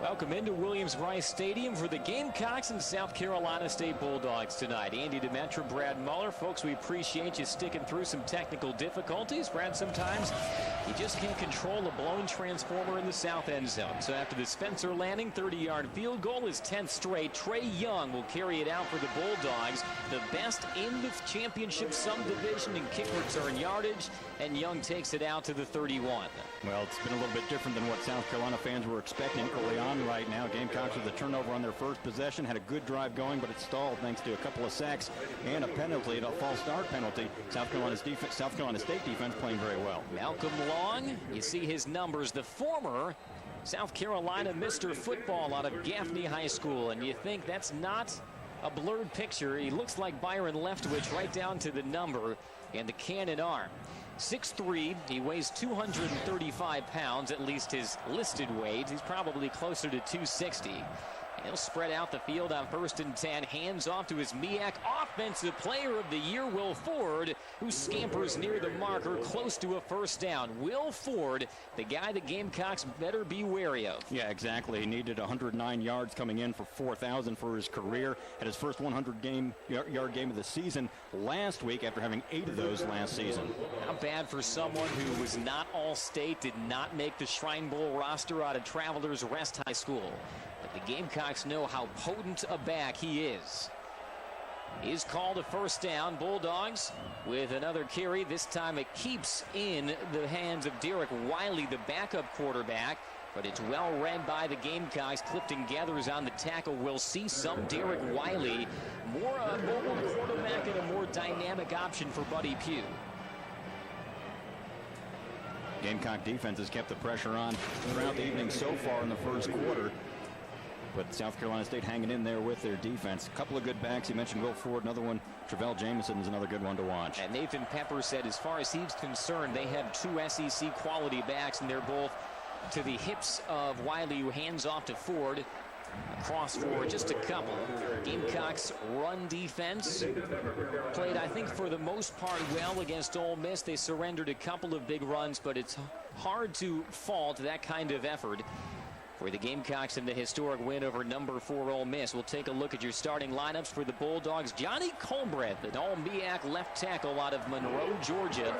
Welcome into Williams-Brice Stadium for the Gamecocks and South Carolina State Bulldogs tonight. Andy Demetra, Brad Muller. Folks, we appreciate you sticking through some technical difficulties. Brad, sometimes you just can't control a blown transformer in the south end zone. So after the Spencer Lanning 30-yard field goal, his 10th straight, Trey Young will carry it out for the Bulldogs. The best in the championship subdivision in kick return yardage, and Young takes it out to the 31. Well, it's been a little bit different than what South Carolina fans were expecting early on right now. Gamecocks with a turnover on their first possession, had a good drive going, but it stalled thanks to a couple of sacks and a penalty, a false start penalty. South Carolina State defense playing very well. Malcolm Long, you see his numbers, the former South Carolina Mr. Football out of Gaffney High School, and you think that's not a blurred picture. He looks like Byron Leftwich right down to the number and the cannon arm. 6'3", he weighs 235 pounds, at least his listed weight. He's probably closer to 260. He'll spread out the field on 1st and 10. Hands off to his MEAC Offensive Player of the Year, Will Ford, who scampers near the marker, close to a first down. Will Ford, the guy the Gamecocks better be wary of. Yeah, exactly. He needed 109 yards coming in for 4,000 for his career. Had his first 100-yard game of the season last week after having 8 of those last season. Not bad for someone who was not All-State, did not make the Shrine Bowl roster out of Travelers Rest High School. But the Gamecocks know how potent a back he is. He's called a first down. Bulldogs with another carry. This time it keeps in the hands of Derek Wiley, the backup quarterback. But it's well read by the Gamecocks. Clifton gathers on the tackle. We'll see some Derek Wiley. More a mobile quarterback and a more dynamic option for Buddy Pugh. Gamecock defense has kept the pressure on throughout the evening so far in the first quarter. But South Carolina State hanging in there with their defense. A couple of good backs. You mentioned Will Ford, another one. Travell Jameson is another good one to watch. And Nathan Pepper said as far as he's concerned, they have 2 SEC quality backs, and they're both to the hips of Wiley, who hands off to Ford. Across for just a couple. Gamecocks run defense played, I think, for the most part well against Ole Miss. They surrendered a couple of big runs, but it's hard to fault that kind of effort for the Gamecocks in the historic win over number 4 Ole Miss. We'll take a look at your starting lineups for the Bulldogs. Johnny Colbreth, an all-MEAC left tackle out of Monroe, Georgia.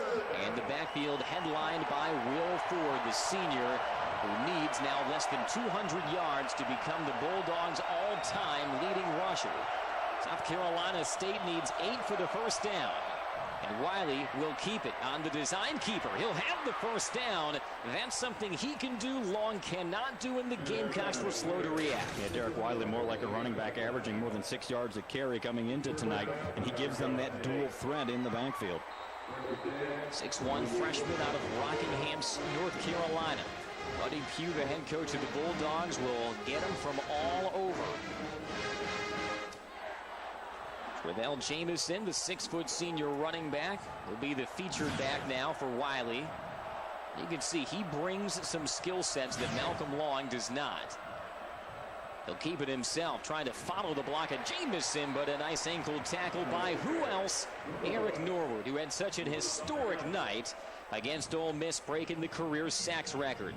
And the backfield headlined by Will Ford, the senior, who needs now less than 200 yards to become the Bulldogs' all-time leading rusher. South Carolina State needs 8 for the first down. And Wiley will keep it on the design keeper. He'll have the first down. That's something he can do. Long cannot do, and the Gamecocks were slow to react. Yeah, Derek Wiley more like a running back, averaging more than 6 yards a carry coming into tonight, and he gives them that dual threat in the backfield. 6'1" freshman out of Rockingham, North Carolina. Buddy Pugh, the head coach of the Bulldogs, will get him from all over. Travell Jameson, the 6-foot senior running back, will be the featured back now for Wiley. You can see he brings some skill sets that Malcolm Long does not. He'll keep it himself, trying to follow the block of Jameson, but a nice ankle tackle by who else? Eric Norwood, who had such an historic night against Ole Miss, breaking the career sacks record.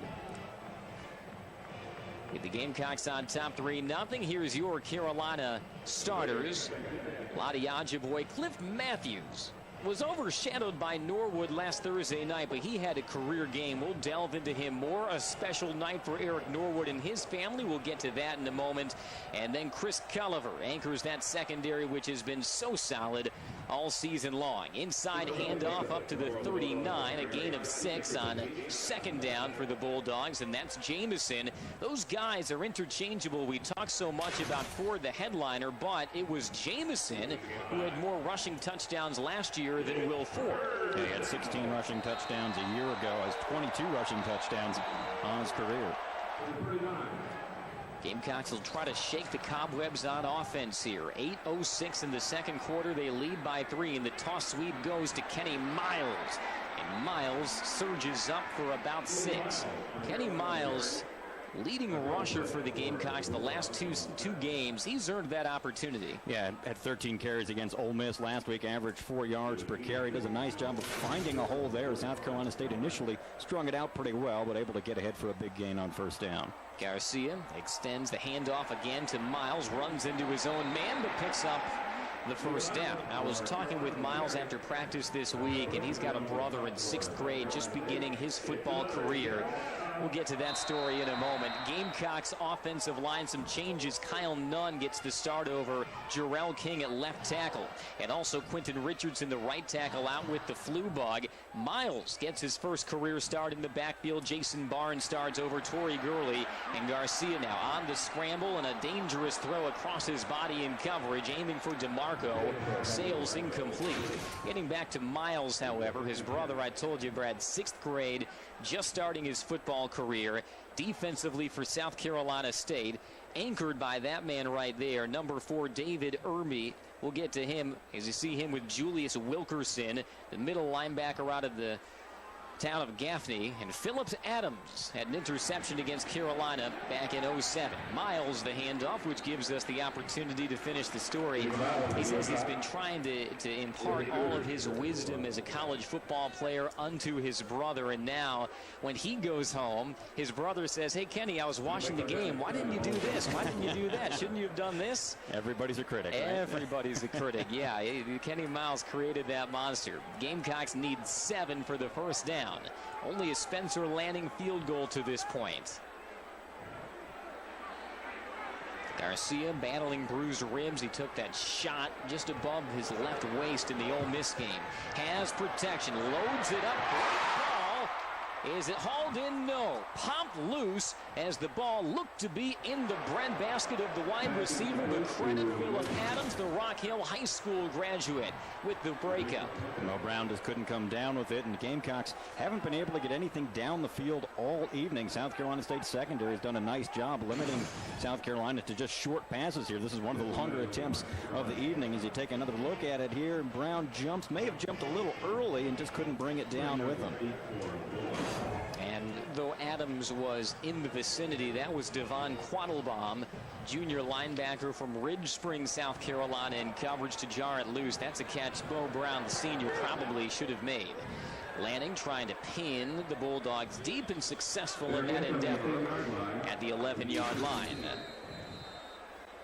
With the Gamecocks on top 3-0, here's your Carolina starters. Ladi Ajiboye, Cliff Matthews was overshadowed by Norwood last Thursday night, but he had a career game. We'll delve into him more. A special night for Eric Norwood and his family. We'll get to that in a moment. And then Chris Culliver anchors that secondary, which has been so solid all season long. Inside handoff up to the 39, a gain of 6 on second down for the Bulldogs, and that's Jameson. Those guys are interchangeable. We talk so much about Ford, the headliner, but it was Jameson who had more rushing touchdowns last year than Will Ford. Yeah, he had 16 rushing touchdowns a year ago. Has 22 rushing touchdowns on his career. Gamecocks will try to shake the cobwebs on offense here. 8:06 in the second quarter. They lead by 3, and the toss sweep goes to Kenny Miles. And Miles surges up for about 6. Kenny Miles, leading rusher for the Gamecocks the last two games. He's earned that opportunity. Yeah, had 13 carries against Ole Miss last week, averaged 4 yards per carry. Does a nice job of finding a hole there. South Carolina State initially strung it out pretty well, but able to get ahead for a big gain on first down. Garcia extends the handoff again to Miles, runs into his own man, but picks up the first down. I was talking with Miles after practice this week, and he's got a brother in 6th grade just beginning his football career. We'll get to that story in a moment. Gamecocks offensive line, some changes. Kyle Nunn gets the start over Jarrell King at left tackle. And also Quentin Richardson, the right tackle, out with the flu bug. Miles gets his first career start in the backfield. Jason Barnes starts over Torrey Gurley. And Garcia now on the scramble, and a dangerous throw across his body in coverage, aiming for DeMarco. Sails incomplete. Getting back to Miles, however, his brother, I told you, Brad, 6th grade, just starting his football career. Defensively for South Carolina State, anchored by that man right there, number 4, David Irby. We'll get to him as you see him with Julius Wilkerson, the middle linebacker out of the town of Gaffney. And Phillips Adams had an interception against Carolina back in 07. Miles the handoff, which gives us the opportunity to finish the story. He says he's been trying to impart all of his wisdom as a college football player unto his brother, and now when he goes home, his brother says, "Hey Kenny, I was watching the game. Why didn't you do this? Why didn't you do that? Shouldn't you have done this?" Everybody's a critic, right? Everybody's a critic. Yeah, Kenny Miles created that monster. Gamecocks need 7 for the first down. Only a Spencer Lanning field goal to this point. Garcia battling bruised ribs. He took that shot just above his left waist in the Ole Miss game. Has protection, loads it up. Great ball. Is it hauled in? No. Popped loose as the ball looked to be in the breadbasket of the wide receiver. But credit Philip Adams, the Rock Hill High School graduate, with the breakup. Mo Brown just couldn't come down with it, and the Gamecocks haven't been able to get anything down the field all evening. South Carolina State secondary has done a nice job limiting South Carolina to just short passes here. This is one of the longer attempts of the evening. As you take another look at it here, Brown may have jumped a little early and just couldn't bring it down with him. And though Adams was in the vicinity, that was Devon Quattlebaum, junior linebacker from Ridge Springs, South Carolina, in coverage to jar it loose. That's a catch Bo Brown, the senior, probably should have made. Lanning trying to pin the Bulldogs deep and successful in that endeavor at the 11-yard line.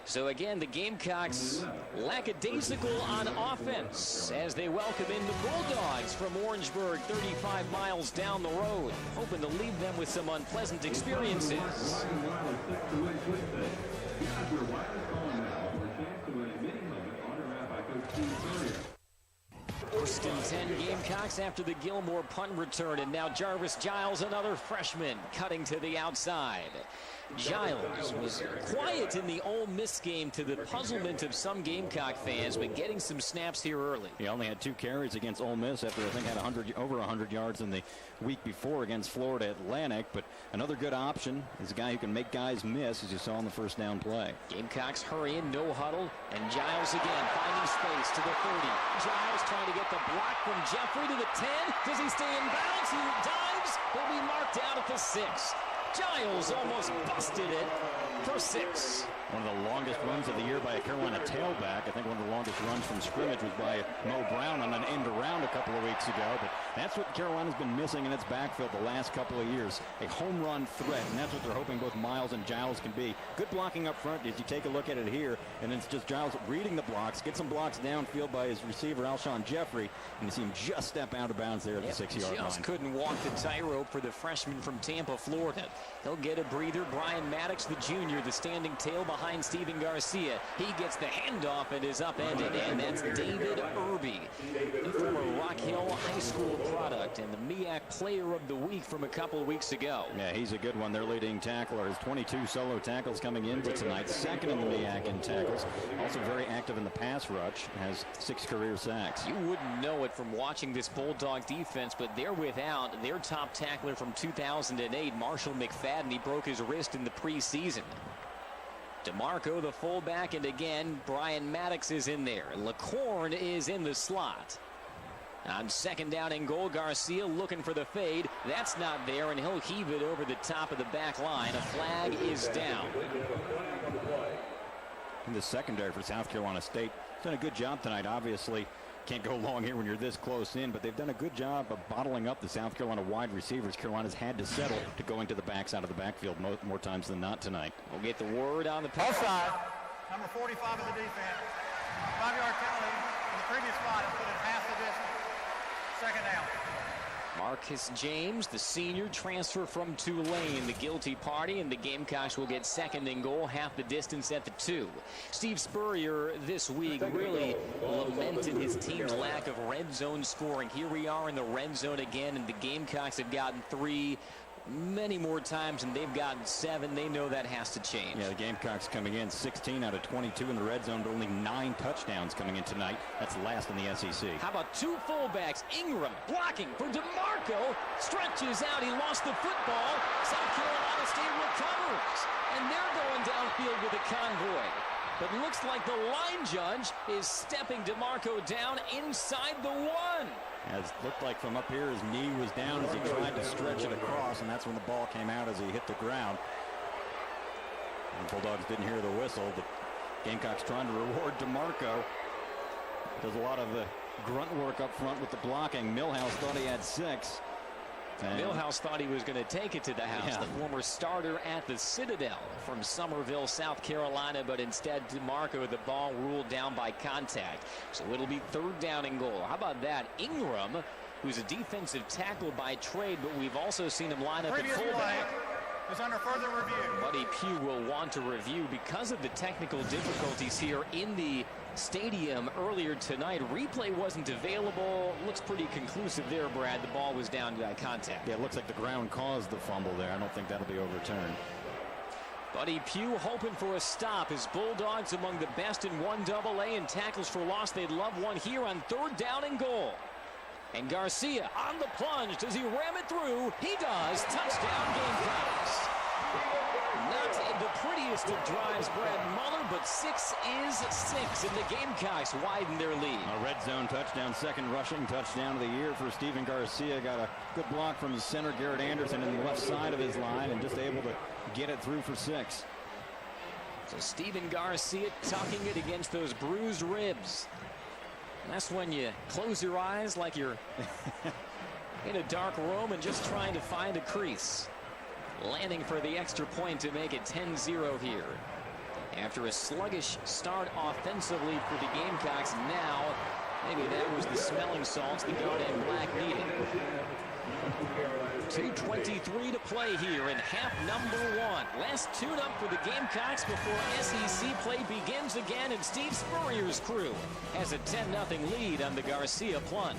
So again, the Gamecocks lackadaisical on offense as they welcome in the Bulldogs from Orangeburg, 35 miles down the road, hoping to leave them with some unpleasant experiences. First and 10 Gamecocks after the Gilmore punt return, and now Jarvis Giles, another freshman, cutting to the outside. Giles was quiet in the Ole Miss game to the puzzlement of some Gamecock fans, but getting some snaps here early. He only had 2 carries against Ole Miss after I think had over 100 yards in the week before against Florida Atlantic, but another good option is a guy who can make guys miss, as you saw on the first down play. Gamecocks hurry in, no huddle, and Giles again finding space to the 30. Giles trying to get the block from Jeffrey to the 10. Does he stay in bounds? He dives. He'll be marked out at the 6. Giles almost busted it for 6. One of the longest runs of the year by a Carolina tailback. I think one of the longest runs from scrimmage was by Mo Brown on an end around a couple of weeks ago. But that's what Carolina's been missing in its backfield the last couple of years. A home run threat, and that's what they're hoping both Miles and Giles can be. Good blocking up front as you take a look at it here, and it's just Giles reading the blocks, get some blocks downfield by his receiver, Alshon Jeffrey, and you see him just step out of bounds there at the 6-yard line. Just couldn't walk the tightrope for the freshman from Tampa, Florida. He'll get a breather. Brian Maddox, the junior, the standing tail behind Steven Garcia. He gets the handoff and is upended, and that's David Irby, the former Rock Hill High School product and the MEAC Player of the Week from a couple of weeks ago. Yeah, he's a good one. Their leading tackler has 22 solo tackles coming into tonight, second in the MEAC in tackles. Also very active in the pass rush, has 6 career sacks. You wouldn't know it from watching this Bulldog defense, but they're without their top tackler from 2008, Marshall McFadden. He broke his wrist in the preseason. DeMarco, the fullback, and again, Brian Maddox is in there. LaCorn is in the slot. On second down and goal, Garcia looking for the fade. That's not there, and he'll heave it over the top of the back line. A flag is down. In the secondary for South Carolina State, done a good job tonight, obviously. can't go long here when you're this close in, but they've done a good job of bottling up the South Carolina wide receivers. Carolina's had to settle to going to the backside of the backfield more times than not tonight. We'll get the word on the offside. Number 45 of the defense. 5-yard penalty in the previous spot has put it half the distance. Second down. Marcus James, the senior, transfer from Tulane, the guilty party, and the Gamecocks will get second and goal, half the distance at the 2. Steve Spurrier this week really lamented his team's lack of red zone scoring. Here we are in the red zone again, and the Gamecocks have gotten 3 many more times, and they've gotten 7. They know that has to change. Yeah, the Gamecocks coming in 16 out of 22 in the red zone, but only 9 touchdowns coming in tonight. That's last in the SEC. How about 2 fullbacks? Ingram blocking for DeMarco. Stretches out. He lost the football. South Carolina State recovers. And they're going downfield with a convoy. But it looks like the line judge is stepping DeMarco down inside the 1. As looked like from up here, his knee was down as he tried to stretch it across, and that's when the ball came out as he hit the ground. And the Bulldogs didn't hear the whistle, but Gamecocks trying to reward DeMarco. Does a lot of the grunt work up front with the blocking. Millhouse thought he had 6. Millhouse thought he was going to take it to the house. Yeah. The former starter at the Citadel from Summerville, South Carolina, but instead DeMarco, the ball ruled down by contact. So it'll be 3rd down and goal. How about that? Ingram, who's a defensive tackle by trade, but we've also seen him line up at fullback. Is under further review. Buddy Pugh will want to review because of the technical difficulties here in the stadium earlier tonight. Replay wasn't available. Looks pretty conclusive there, Brad. The ball was down by contact. Yeah, it looks like the ground caused the fumble there. I don't think that'll be overturned. Buddy Pugh hoping for a stop. His Bulldogs among the best in 1AA in tackles for loss. They'd love one here on 3rd down and goal. And Garcia on the plunge. Does he ram it through? He does. Touchdown, Gamecocks. Not the prettiest of drives, Brad Muller, but 6 is 6, and the Gamecocks widen their lead. A red zone touchdown, second rushing touchdown of the year for Stephen Garcia. Got a good block from his center, Garrett Anderson, in the left side of his line, and just able to get it through for 6. So Stephen Garcia tucking it against those bruised ribs. That's when you close your eyes like you're in a dark room and just trying to find a crease. Landing for the extra point to make it 10-0 here. After a sluggish start offensively for the Gamecocks, now maybe that was the smelling salts the Garnet Black needed. 2:23 to play here in half number 1. Last tune-up for the Gamecocks before SEC play begins again, and Steve Spurrier's crew has a 10-0 lead on the Garcia plunge.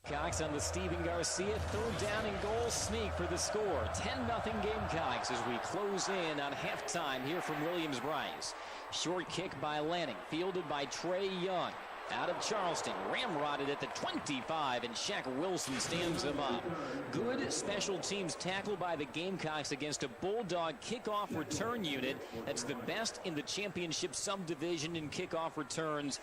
Gamecocks on the Stephen Garcia 3rd down and goal sneak for the score. 10-0 Gamecocks as we close in on halftime here from Williams-Brice. Short kick by Lanning, fielded by Trey Young. Out of Charleston, ramrodded at the 25, and Shaq Wilson stands him up. Good special teams tackle by the Gamecocks against a Bulldog kickoff return unit that's the best in the championship subdivision in kickoff returns.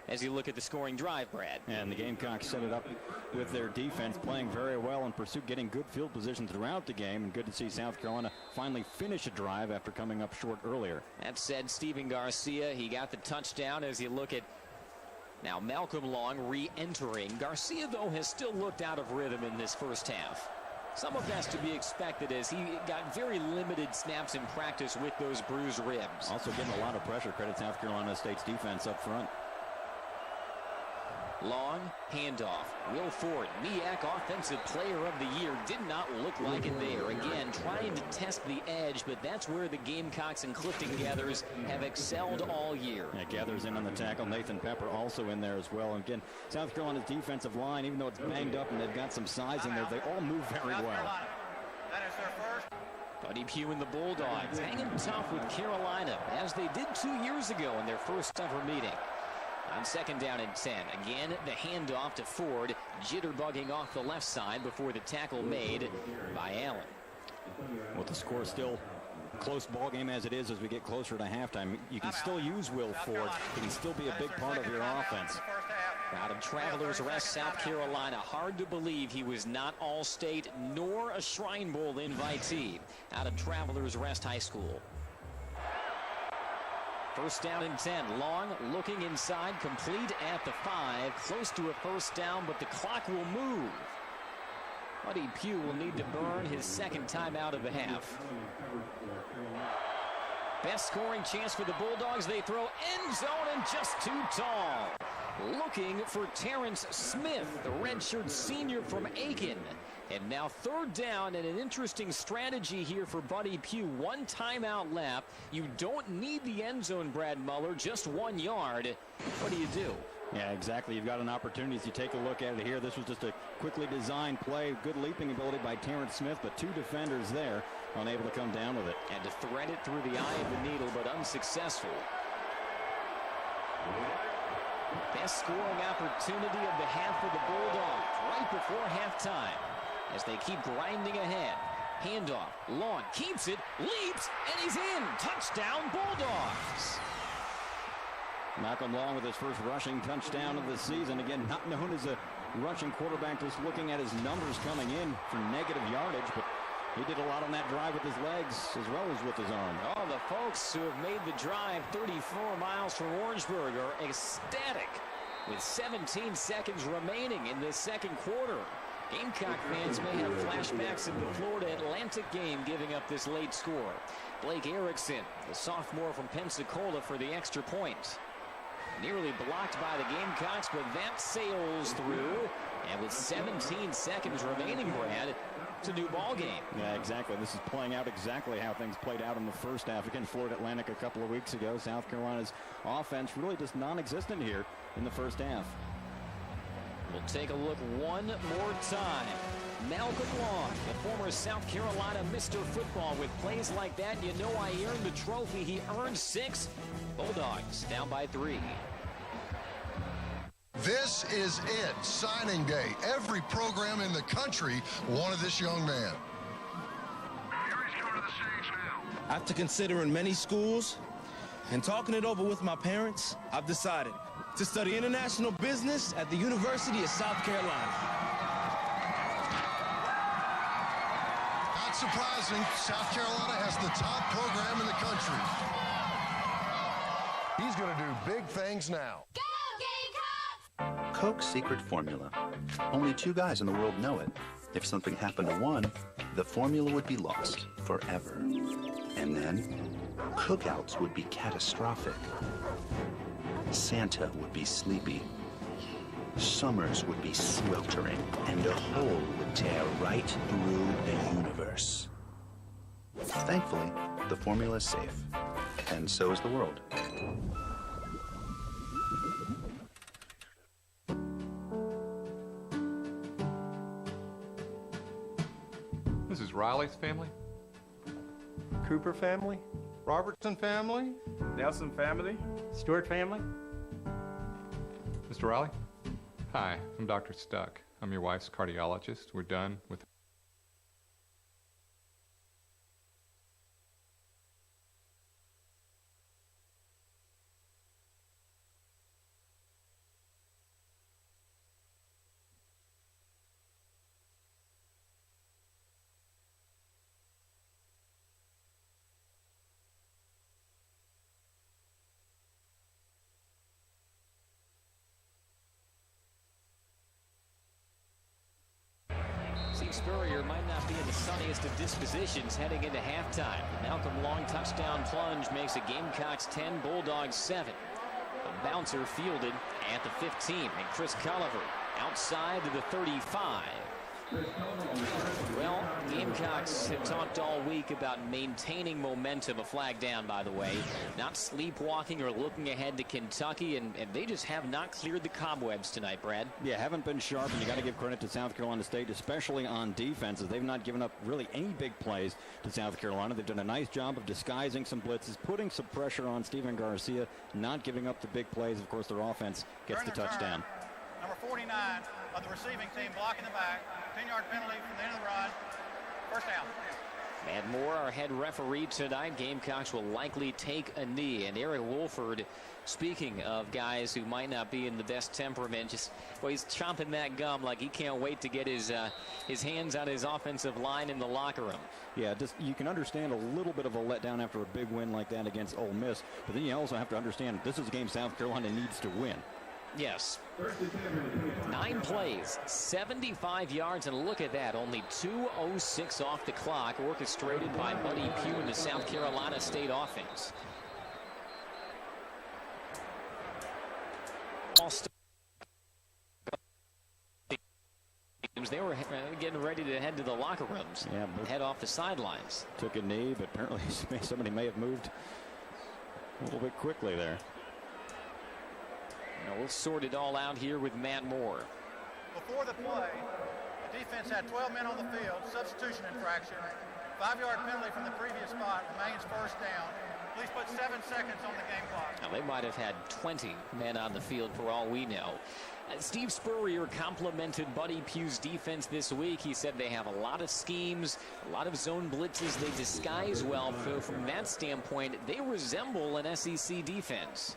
As you look at the scoring drive, Brad. And the Gamecocks set it up with their defense playing very well in pursuit, getting good field position throughout the game, and good to see South Carolina finally finish a drive after coming up short earlier. That said, Stephen Garcia, he got the touchdown. As you look at now Malcolm Long re-entering. Garcia, though, has still looked out of rhythm in this first half. Some of that's to be expected as he got very limited snaps in practice with those bruised ribs. Also getting a lot of pressure. Credit South Carolina State's defense up front. Long handoff. Will Ford, MEAC Offensive Player of the Year, did not look like it there. Again, trying to test the edge, but that's where the Gamecocks and Clifton Gathers have excelled all year. Yeah, Gathers in on the tackle. Nathan Pepper also in there as well. And again, South Carolina's defensive line, even though it's banged up and they've got some size in there, they all move very well. That is their first. Buddy Pugh and the Bulldogs hanging tough with Carolina, as they did 2 years ago in their first ever meeting. On 2nd down and 10. Again, the handoff to Ford. Jitterbugging off the left side before the tackle made by Allen. With the score still close ball game as it is as we get closer to halftime, you can still use Will Ford. He can still be a big part of your offense. Out of Travelers Rest, South Carolina. Hard to believe he was not All-State nor a Shrine Bowl invitee out of Travelers Rest High School. First down and 10. Long looking inside, complete at the 5. Close to a first down, but the clock will move. Buddy Pugh will need to burn his second time out of the half. Best scoring chance for the Bulldogs. They throw end zone and just too tall. Looking for Terrence Smith, the redshirt senior from Aiken. And now third down, and an interesting strategy here for Buddy Pugh. One timeout left. You don't need the end zone, Brad Muller, just 1 yard. What do? Yeah, exactly. You've got an opportunity as you take a look at it here. This was just a quickly designed play. Good leaping ability by Terrence Smith, but 2 defenders there unable to come down with it. And to thread it through the eye of the needle, but unsuccessful. Best scoring opportunity of the half for the Bulldogs right before halftime as they keep grinding ahead. Handoff, Long keeps it, leaps, and he's in. Touchdown, Bulldogs. Malcolm Long with his first rushing touchdown of the season. Again, not known as a rushing quarterback, just looking at his numbers coming in for negative yardage, but he did a lot on that drive with his legs as well as with his arm. All the folks who have made the drive 34 miles from Orangeburg are ecstatic with 17 seconds remaining in this second quarter. Gamecock fans may have flashbacks of the Florida Atlantic game giving up this late score. Blake Erickson, the sophomore from Pensacola, for the extra point. Nearly blocked by the Gamecocks, but that sails through. And with 17 seconds remaining, Brad, it's a new ball game. Yeah, exactly. This is playing out exactly how things played out in the first half. Again, Florida Atlantic a couple of weeks ago. South Carolina's offense really just non-existent here in the first half. We'll take a look one more time. Malcolm Long, the former South Carolina Mr. Football. With plays like that, you know I earned the trophy. He earned 6. Bulldogs down by 3. This is it, signing day. Every program in the country wanted this young man. Here he's coming to the stage now. After considering many schools and talking it over with my parents, I've decided to study international business at the University of South Carolina. Not surprising, South Carolina has the top program in the country. He's going to do big things now. Go Gamecocks! Coke's secret formula. Only 2 guys in the world know it. If something happened to one, the formula would be lost forever. And then, cookouts would be catastrophic. Santa would be sleepy. Summers would be sweltering, and a hole would tear right through the universe. Thankfully, the formula is safe, and so is the world. This is Riley's family. Cooper family, Robertson family, Nelson family, Stewart family. Mr. Riley? Hi, I'm Dr. Stuck. I'm your wife's cardiologist. We're done with... Spurrier might not be in the sunniest of dispositions heading into halftime. Malcolm Long touchdown plunge makes it Gamecocks 10, Bulldogs 7. A bouncer fielded at the 15, and Chris Culliver outside to the 35. Well, Gamecocks have talked all week about maintaining momentum. A flag down, by the way. Not sleepwalking or looking ahead to Kentucky, and they just have not cleared the cobwebs tonight, Brad. Yeah, haven't been sharp, and you got to give credit to South Carolina State, especially on defenses. They've not given up really any big plays to South Carolina. They've done a nice job of disguising some blitzes, putting some pressure on Stephen Garcia, not giving up the big plays. Of course, their offense gets the touchdown. Number 49 of the receiving team blocking the back. 10-yard penalty from the end of the run. First down. Matt Moore, our head referee tonight. Gamecocks will likely take a knee. And Eric Wolford, speaking of guys who might not be in the best temperament, he's chomping that gum like he can't wait to get his hands on his offensive line in the locker room. Yeah, you can understand a little bit of a letdown after a big win like that against Ole Miss. But then you also have to understand this is a game South Carolina needs to win. Yes. 9 plays, 75 yards, and look at that. Only 2:06 off the clock, orchestrated by Buddy Pugh and the South Carolina State offense. They were getting ready to head to the locker rooms, head off the sidelines. Took a knee, but apparently somebody may have moved a little bit quickly there. We'll sort it all out here with Matt Moore. Before the play, the defense had 12 men on the field, substitution infraction, 5-yard penalty from the previous spot, remains first down. Please put 7 seconds on the game clock. Now, they might have had 20 men on the field for all we know. Steve Spurrier complimented Buddy Pugh's defense this week. He said they have a lot of schemes, a lot of zone blitzes. They disguise well. So from that standpoint, they resemble an SEC defense.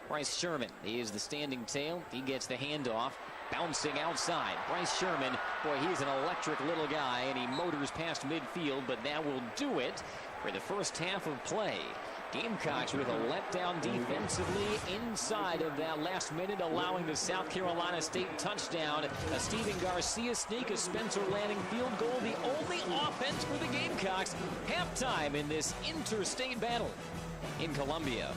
Bryce Sherman, he is the standing tail. He gets the handoff, bouncing outside. Bryce Sherman, boy, he's an electric little guy, and he motors past midfield, but that will do it for the first half of play. Gamecocks with a letdown defensively inside of that last minute, allowing the South Carolina State touchdown. A Stephen Garcia sneak, a Spencer Lanning field goal, the only offense for the Gamecocks. Halftime in this interstate battle in Columbia.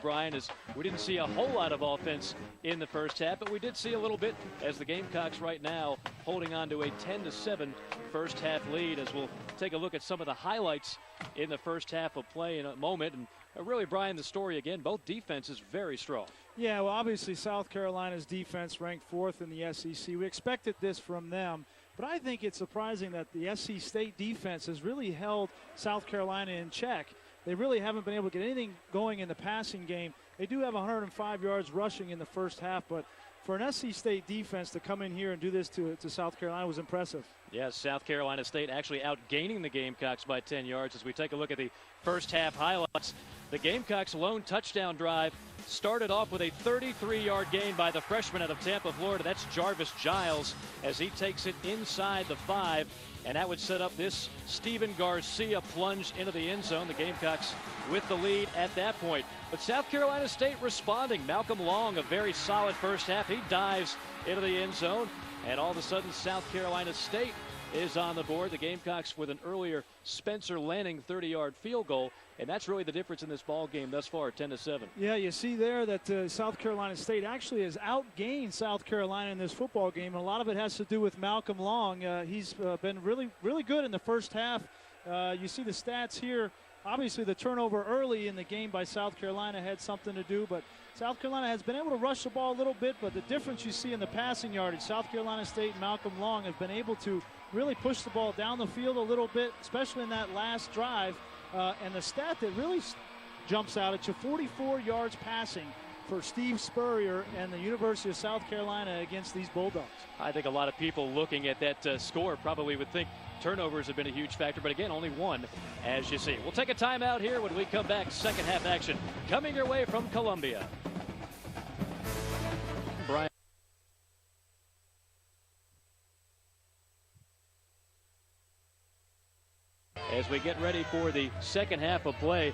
Brian, is we didn't see a whole lot of offense in the first half, but we did see a little bit as the Gamecocks right now holding on to a 10-7 first half lead, as we'll take a look at some of the highlights in the first half of play in a moment. And really, Brian, the story again, both defenses very strong. Yeah, well, obviously South Carolina's defense ranked 4th in the SEC. We expected this from them, but I think it's surprising that the SC State defense has really held South Carolina in check. They really haven't been able to get anything going in the passing game. They do have 105 yards rushing in the first half, but for an SC State defense to come in here and do this to South Carolina was impressive. Yes, South Carolina State actually outgaining the Gamecocks by 10 yards as we take a look at the first half highlights. The Gamecocks' lone touchdown drive started off with a 33-yard gain by the freshman out of Tampa, Florida. That's Jarvis Giles as he takes it inside the 5. And that would set up this Stephen Garcia plunge into the end zone. The Gamecocks with the lead at that point. But South Carolina State responding. Malcolm Long, a very solid first half. He dives into the end zone. And all of a sudden, South Carolina State is on the board. The Gamecocks with an earlier Spencer Lanning 30-yard field goal. And that's really the difference in this ball game thus far, 10-7. Yeah, you see there that South Carolina State actually has outgained South Carolina in this football game. And a lot of it has to do with Malcolm Long. He's been really, really good in the first half. You see the stats here. Obviously, the turnover early in the game by South Carolina had something to do. But South Carolina has been able to rush the ball a little bit. But the difference you see in the passing yardage, South Carolina State and Malcolm Long have been able to really push the ball down the field a little bit, especially in that last drive. And the stat that really jumps out at you, 44 yards passing for Steve Spurrier and the University of South Carolina against these Bulldogs. I think a lot of people looking at that score probably would think turnovers have been a huge factor, but again, only one, as you see. We'll take a timeout here when we come back. Second half action coming your way from Columbia. Brian. As we get ready for the second half of play,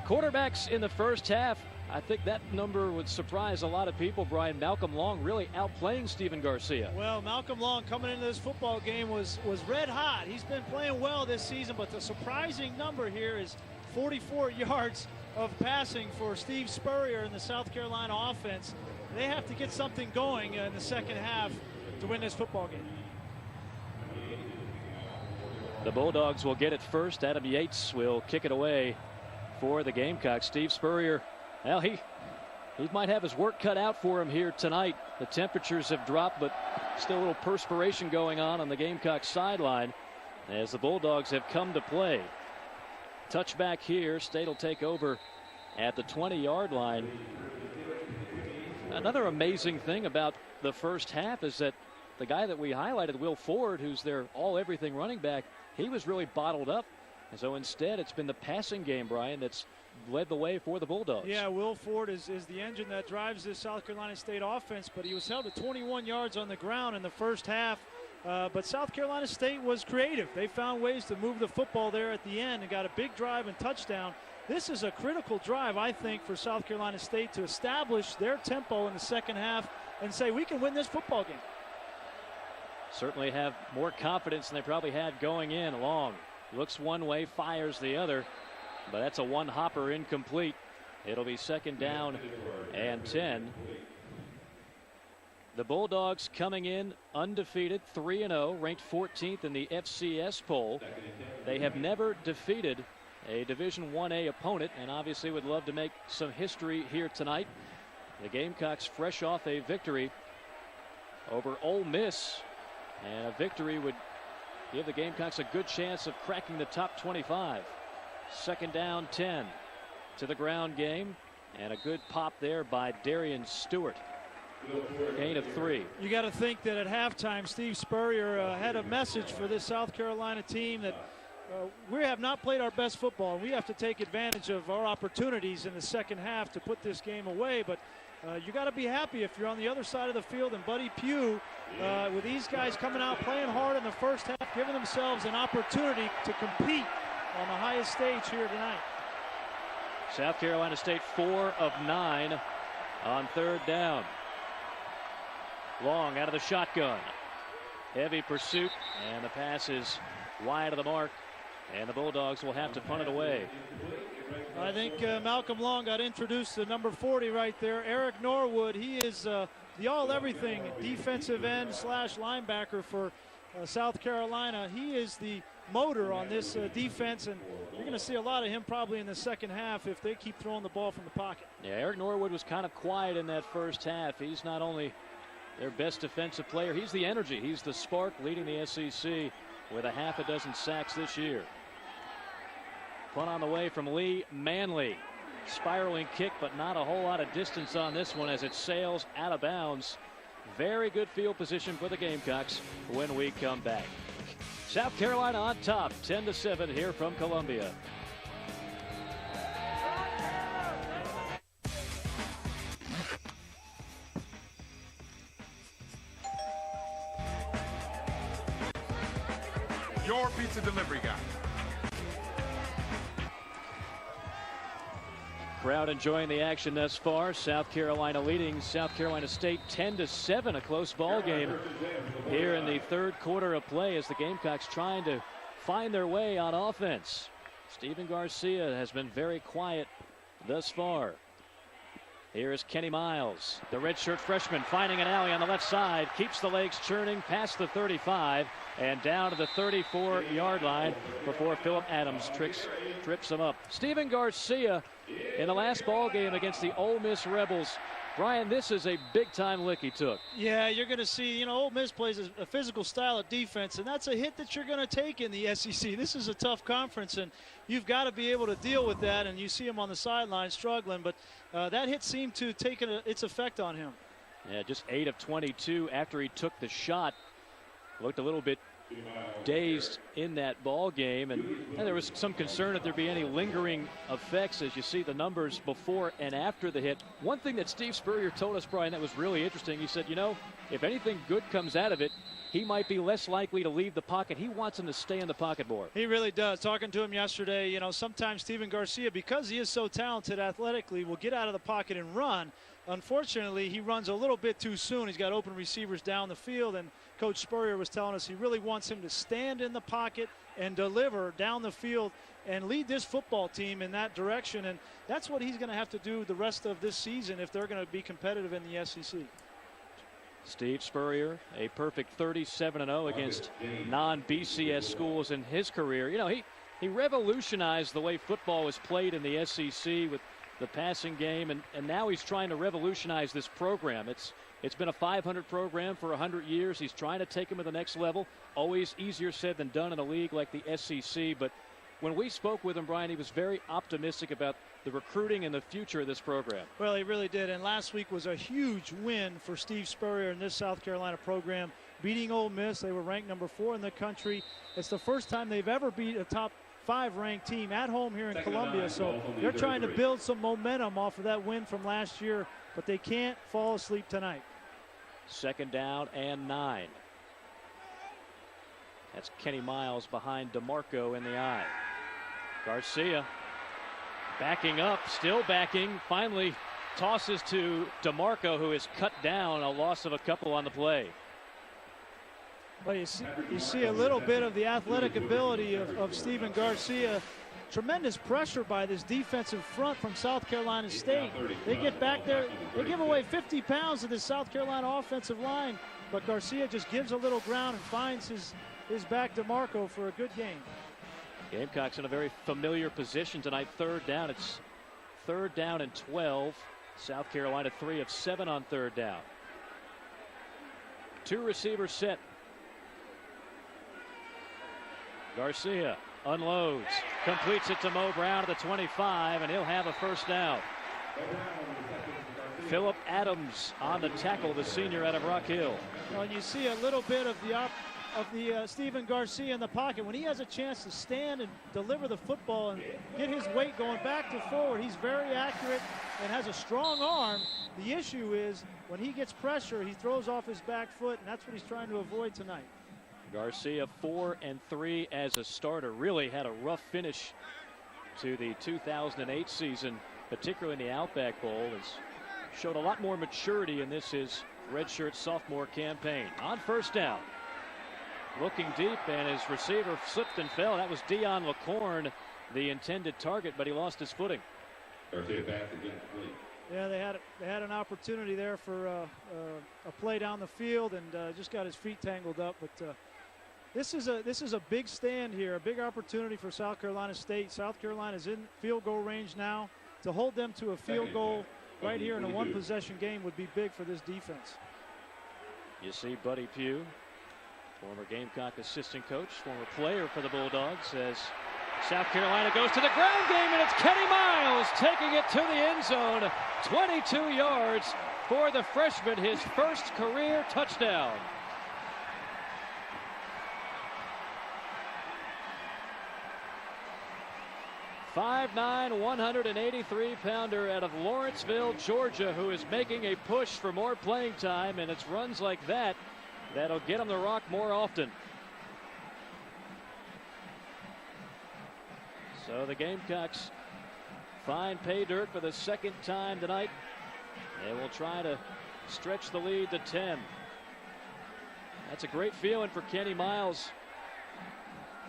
quarterbacks in the first half, I think that number would surprise a lot of people, Brian. Malcolm Long really outplaying Stephen Garcia. Well, Malcolm Long coming into this football game was red hot. He's been playing well this season, but the surprising number here is 44 yards of passing for Steve Spurrier in the South Carolina offense. They have to get something going in the second half to win this football game. The Bulldogs will get it first. Adam Yates will kick it away for the Gamecocks. Steve Spurrier, well, he might have his work cut out for him here tonight. The temperatures have dropped, but still a little perspiration going on the Gamecocks sideline as the Bulldogs have come to play. Touchback here. State will take over at the 20-yard line. Another amazing thing about the first half is that the guy that we highlighted, Will Ford, who's their all-everything running back, he was really bottled up. And so instead, it's been the passing game, Brian, that's led the way for the Bulldogs. Yeah, Will Ford is the engine that drives this South Carolina State offense, but he was held to 21 yards on the ground in the first half. But South Carolina State was creative. They found ways to move the football there at the end and got a big drive and touchdown. This is a critical drive, I think, for South Carolina State to establish their tempo in the second half and say, we can win this football game. Certainly have more confidence than they probably had going in. Long looks one way, fires the other, but that's a one-hopper incomplete. It'll be second down and 10. The Bulldogs coming in undefeated, 3-0, ranked 14th in the FCS poll. They have never defeated a Division 1A opponent, and obviously would love to make some history here tonight. The Gamecocks fresh off a victory over Ole Miss, and a victory would give the Gamecocks a good chance of cracking the top 25. Second down, 10. To the ground game, and a good pop there by Darian Stewart. Gain of 3. You got to think that at halftime, Steve Spurrier had a message for this South Carolina team that we have not played our best football. We have to take advantage of our opportunities in the second half to put this game away. But you got to be happy if you're on the other side of the field. And Buddy Pugh, with these guys coming out playing hard in the first half, giving themselves an opportunity to compete on the highest stage here tonight. South Carolina State 4 of 9 on third down. Long out of the shotgun. Heavy pursuit, and the pass is wide of the mark, and the Bulldogs will have to punt it away. I think Malcolm Long got introduced to number 40 right there. Eric Norwood, he is the all-everything defensive end slash linebacker for South Carolina. He is the motor on this defense, and you're going to see a lot of him probably in the second half if they keep throwing the ball from the pocket. Yeah, Eric Norwood was kind of quiet in that first half. He's not only their best defensive player, he's the energy. He's the spark leading the SEC with a half a dozen sacks this year. Punt on the way from Lee Manley. Spiraling kick, but not a whole lot of distance on this one as it sails out of bounds. Very good field position for the Gamecocks when we come back. South Carolina on top, 10-7 here from Columbia. Your pizza delivery guy. Crowd enjoying the action thus far. South Carolina leading South Carolina State 10-7, a close ball game here in the third quarter of play as the Gamecocks trying to find their way on offense. Stephen Garcia has been very quiet thus far. Here is Kenny Miles, the redshirt freshman, finding an alley on the left side, keeps the legs churning past the 35 and down to the 34-yard line before Phillip Adams trips him up. Stephen Garcia in the last ball game against the Ole Miss Rebels. Brian, this is a big-time lick he took. Yeah, you're going to see, Ole Miss plays a physical style of defense, and that's a hit that you're going to take in the SEC. This is a tough conference, and you've got to be able to deal with that, and you see him on the sideline struggling, but that hit seemed to take its effect on him. Yeah, just 8 of 22 after he took the shot. Looked a little bit dazed in that ball game, and there was some concern that there'd be any lingering effects as you see the numbers before and after the hit. One thing that Steve Spurrier told us, Brian, that was really interesting, he said, if anything good comes out of it, he might be less likely to leave the pocket. He wants him to stay in the pocket more. He really does. Talking to him yesterday, sometimes Stephen Garcia, because he is so talented athletically, will get out of the pocket and run. Unfortunately, he runs a little bit too soon. He's got open receivers down the field, and Coach Spurrier was telling us he really wants him to stand in the pocket and deliver down the field and lead this football team in that direction. And that's what he's going to have to do the rest of this season if they're going to be competitive in the SEC. Steve Spurrier, a perfect 37-0 against non-BCS schools in his career. He revolutionized the way football was played in the SEC with the passing game, and now he's trying to revolutionize this program. It's been a 500 program for 100 years. He's trying to take him to the next level. Always easier said than done in a league like the SEC, but when we spoke with him, Brian, he was very optimistic about the recruiting and the future of this program. Well, he really did. And last week was a huge win for Steve Spurrier and this South Carolina program, beating Ole Miss. They were ranked number 4 in the country. It's the first time they've ever beat a top 5 ranked team at home here in Columbia. So they're trying to build some momentum off of that win from last year, but they can't fall asleep tonight. 2nd down and 9. That's Kenny Miles behind DeMarco in the eye. Garcia backing up, still backing, finally tosses to DeMarco, who is cut down, a loss of a couple on the play. Well, you see a little bit of the athletic ability of Steven Garcia. Tremendous pressure by this defensive front from South Carolina State. They get back there, they give away 50 pounds to this South Carolina offensive line, but Garcia just gives a little ground and finds his back DeMarco for a good game. Gamecocks in a very familiar position tonight. 3rd down. It's 3rd down and 12. South Carolina 3 of 7 on 3rd down. 2 receivers set. Garcia unloads, completes it to Mo Brown at the 25, and he'll have a 1st down. Phillip Adams on the tackle, the senior out of Rock Hill. Well, you see a little bit of the Steven Garcia in the pocket. When he has a chance to stand and deliver the football and get his weight going back to forward, he's very accurate and has a strong arm. The issue is when he gets pressure, he throws off his back foot, and that's what he's trying to avoid tonight. Garcia 4-3 as a starter. Really had a rough finish to the 2008 season, particularly in the Outback Bowl. Has showed a lot more maturity in this his redshirt sophomore campaign. On 1st down, looking deep, and his receiver slipped and fell. That was Dion LaCorn, the intended target, but he lost his footing. Yeah, they had an opportunity there for a play down the field, and just got his feet tangled up. But this is a big stand here, a big opportunity for South Carolina State. South Carolina is in field goal range now. To hold them to a field goal right here in a 1-possession game would be big for this defense. You see Buddy Pugh, former Gamecock assistant coach, former player for the Bulldogs, as South Carolina goes to the ground game, and it's Kenny Miles taking it to the end zone. 22 yards for the freshman, his 1st career touchdown. .59", 183-pounder out of Lawrenceville, Georgia, who is making a push for more playing time, and it's runs like that that'll get him the rock more often. So the Gamecocks find pay dirt for the 2nd time tonight. They will try to stretch the lead to 10. That's a great feeling for Kenny Miles.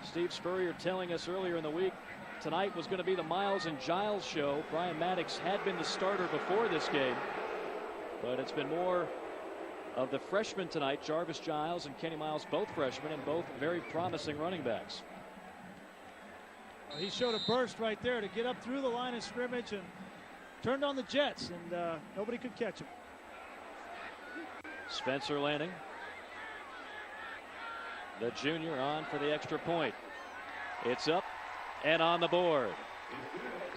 Steve Spurrier telling us earlier in the week tonight was going to be the Miles and Giles show. Brian Maddox had been the starter before this game, but it's been more of the freshmen tonight. Jarvis Giles and Kenny Miles, both freshmen and both very promising running backs. He showed a burst right there to get up through the line of scrimmage and turned on the jets, and nobody could catch him. Spencer Lanning, the junior, on for the extra point. It's up and on the board.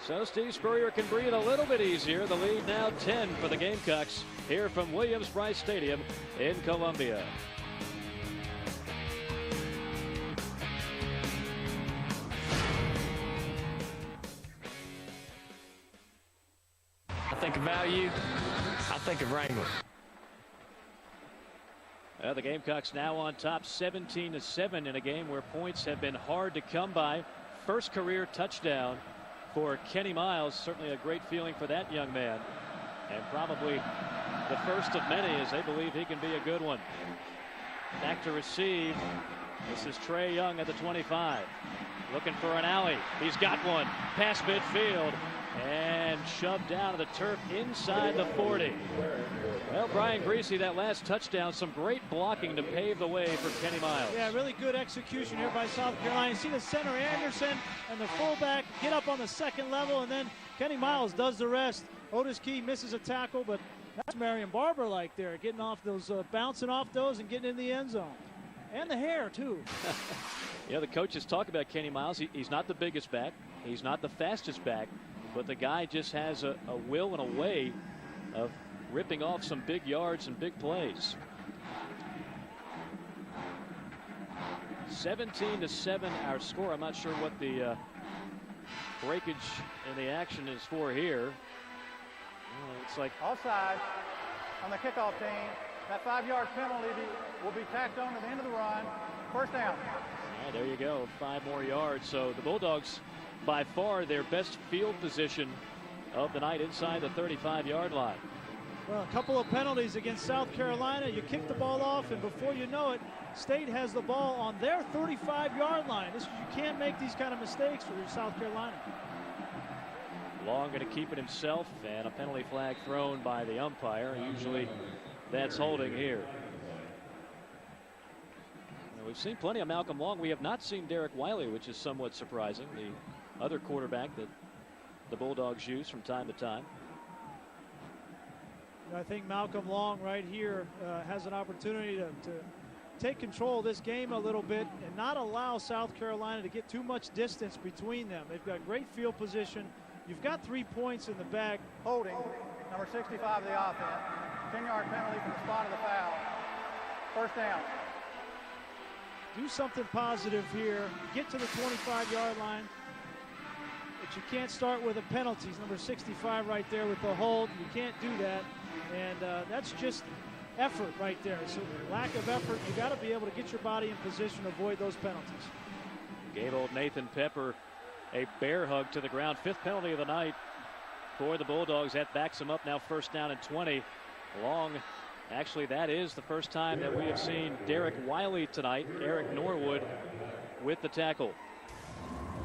So Steve Spurrier can breathe a little bit easier. The lead now 10 for the Gamecocks here from Williams-Brice Stadium in Columbia. I think of value, I think of Wrangler. The Gamecocks now on top 17-7 in a game where points have been hard to come by. 1st career touchdown for Kenny Miles. Certainly a great feeling for that young man, and probably the first of many, as they believe he can be a good one. Back to receive. This is Trey Young at the 25. Looking for an alley. He's got one. Past midfield and shoved down to the turf inside the 40. Well, Brian Greasy, that last touchdown, some great blocking to pave the way for Kenny Miles. Yeah, really good execution here by South Carolina. You see the center Anderson and the fullback get up on the 2nd level, and then Kenny Miles does the rest. Otis Key misses a tackle, but that's Marion Barber like there, getting off those, bouncing off those and getting in the end zone. And the hair, too. You know, the coaches talk about Kenny Miles. He's not the biggest back. He's not the fastest back. But the guy just has a will and a way of ripping off some big yards and big plays. 17-7 our score. I'm not sure what the breakage in the action is for here. It's like offside on the kickoff team. That 5-yard penalty will be tacked on at the end of the run. First down. Yeah, there you go. 5 more yards. So the Bulldogs, by far their best field position of the night inside the 35-yard line. Well, a couple of penalties against South Carolina. You kick the ball off, and before you know it, State has the ball on their 35-yard line. You can't make these kind of mistakes for South Carolina. Long going to keep it himself, and a penalty flag thrown by the umpire. Usually that's holding here. Now, we've seen plenty of Malcolm Long. We have not seen Derek Wiley, which is somewhat surprising. The other quarterback that the Bulldogs use from time to time. I think Malcolm Long right here has an opportunity to take control of this game a little bit and not allow South Carolina to get too much distance between them. They've got great field position. You've got 3 points in the bag. Holding, number 65 of the offense. 10-yard penalty from the spot of the foul. First down. Do something positive here. Get to the 25-yard line. But you can't start with a penalty. Number 65 right there with the hold. You can't do that. And that's just effort right there. So lack of effort. You got to be able to get your body in position to avoid those penalties. Gave old Nathan Pepper a bear hug to the ground. 5th penalty of the night for the Bulldogs. That backs them up now. First down and 20. Long. Actually, that is the first time that we have seen Derek Wiley tonight. Eric Norwood with the tackle.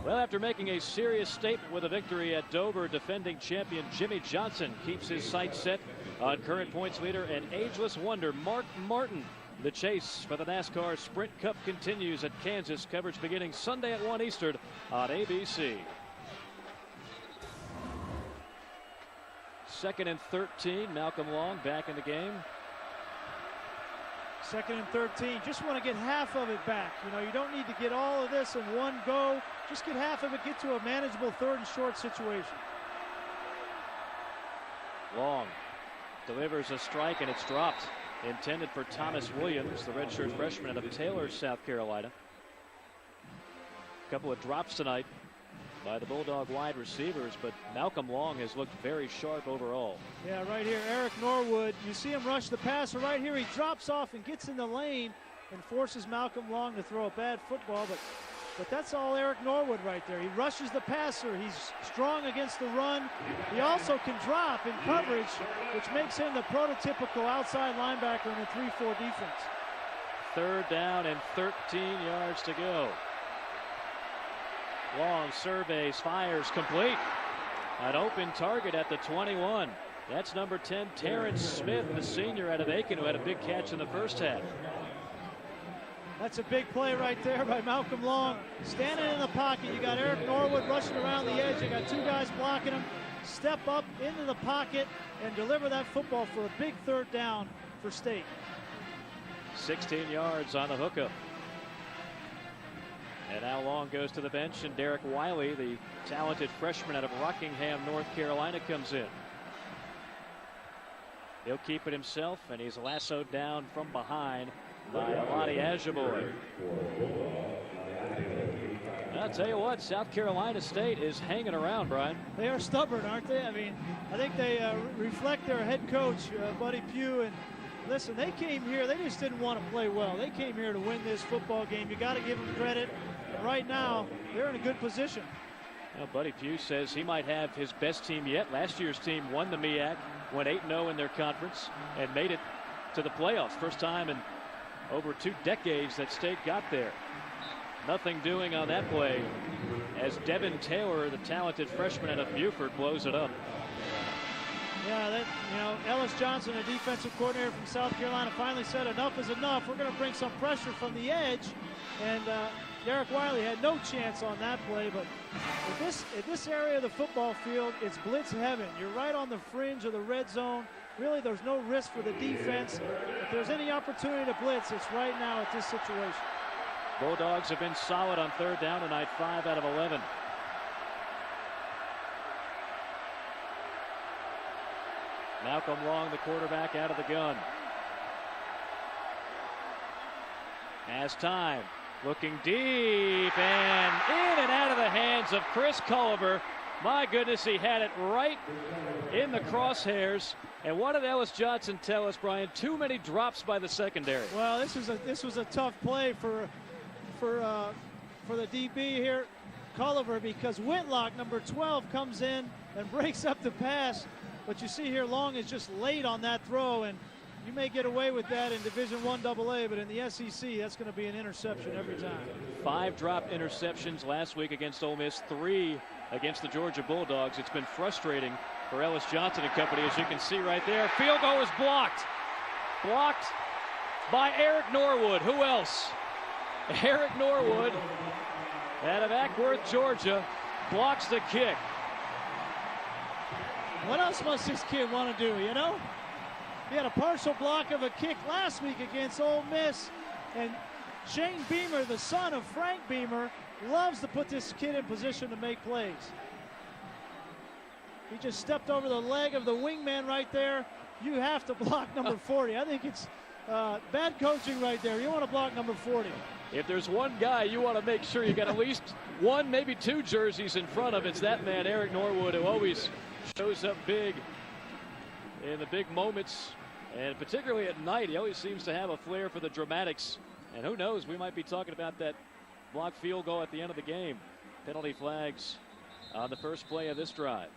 Well, after making a serious statement with a victory at Dover, defending champion Jimmy Johnson keeps his sights set on current points leader and ageless wonder Mark Martin. The chase for the NASCAR Sprint Cup continues at Kansas. Coverage beginning Sunday at 1 Eastern on ABC. 2nd and 13. Malcolm Long back in the game. 2nd and 13. Just want to get half of it back. You know, you don't need to get all of this in one go. Just get half of it. Get to a manageable 3rd and short situation. Long delivers a strike, and it's dropped. Intended for Thomas Williams, the redshirt freshman out of Taylor, South Carolina. A couple of drops tonight by the Bulldog wide receivers, but Malcolm Long has looked very sharp overall. Yeah, right here, Eric Norwood. You see him rush the passer right here. He drops off and gets in the lane and forces Malcolm Long to throw a bad football, but that's all Eric Norwood right there. He rushes the passer. He's strong against the run. He also can drop in coverage, which makes him the prototypical outside linebacker in a 3-4 defense. 3rd down and 13 yards to go. Long surveys, fires, complete. An open target at the 21. That's number 10, Terrence Smith, the senior out of Aiken, who had a big catch in the first half. That's a big play right there by Malcolm Long. Standing in the pocket, you got Eric Norwood rushing around the edge. You got 2 guys blocking him. Step up into the pocket and deliver that football for a big 3rd down for State. 16 yards on the hookup. And now Long goes to the bench, and Derek Wiley, the talented freshman out of Rockingham, North Carolina, comes in. He'll keep it himself, and he's lassoed down from behind by Alani Ajaboy. I'll tell you what, South Carolina State is hanging around, Brian. They are stubborn, aren't they? I mean, I think they reflect their head coach, Buddy Pugh. And listen, they came here, they just didn't want to play well. They came here to win this football game. You got to give them credit. And right now, they're in a good position. Well, Buddy Pugh says he might have his best team yet. Last year's team won the MEAC, went 8-0 in their conference, and made it to the playoffs. First time in over 2 decades that State got there. Nothing doing on that play as Devin Taylor, the talented freshman out of Buford, blows it up. Yeah, Ellis Johnson, a defensive coordinator from South Carolina, finally said enough is enough. We're going to bring some pressure from the edge. And Derek Wiley had no chance on that play. But at this area of the football field, it's blitz heaven. You're right on the fringe of the red zone. Really, there's no risk for the defense. If there's any opportunity to blitz, it's right now at this situation. Bulldogs have been solid on third down tonight, 5 out of 11. Malcolm Long, the quarterback, out of the gun. Has time. Looking deep and in and out of the hands of Chris Culliver. My goodness, he had it right in the crosshairs. And what did Ellis Johnson tell us, Brian? Too many drops by the secondary. Well, this was a tough play for the DB here, Culliver, because Whitlock, number 12, comes in and breaks up the pass. But you see here, Long is just late on that throw, and you may get away with that in Division I AA, but in the SEC, that's going to be an interception every time. 5 drop interceptions last week against Ole Miss, 3 against the Georgia Bulldogs. It's been frustrating for Ellis Johnson and company, as you can see right there. Field goal is blocked. Blocked by Eric Norwood. Who else? Eric Norwood, out of Ackworth, Georgia, blocks the kick. What else must this kid want to do, you know? He had a partial block of a kick last week against Ole Miss, and Shane Beamer, the son of Frank Beamer, loves to put this kid in position to make plays. He just stepped over the leg of the wingman right there. You have to block number 40. I think it's bad coaching right there. You want to block number 40. If there's one guy you want to make sure you got at least one, maybe 2 jerseys in front of, it's that man, Eric Norwood, who always shows up big in the big moments. And particularly at night, he always seems to have a flair for the dramatics. And who knows, we might be talking about that blocked field goal at the end of the game. Penalty flags on the first play of this drive.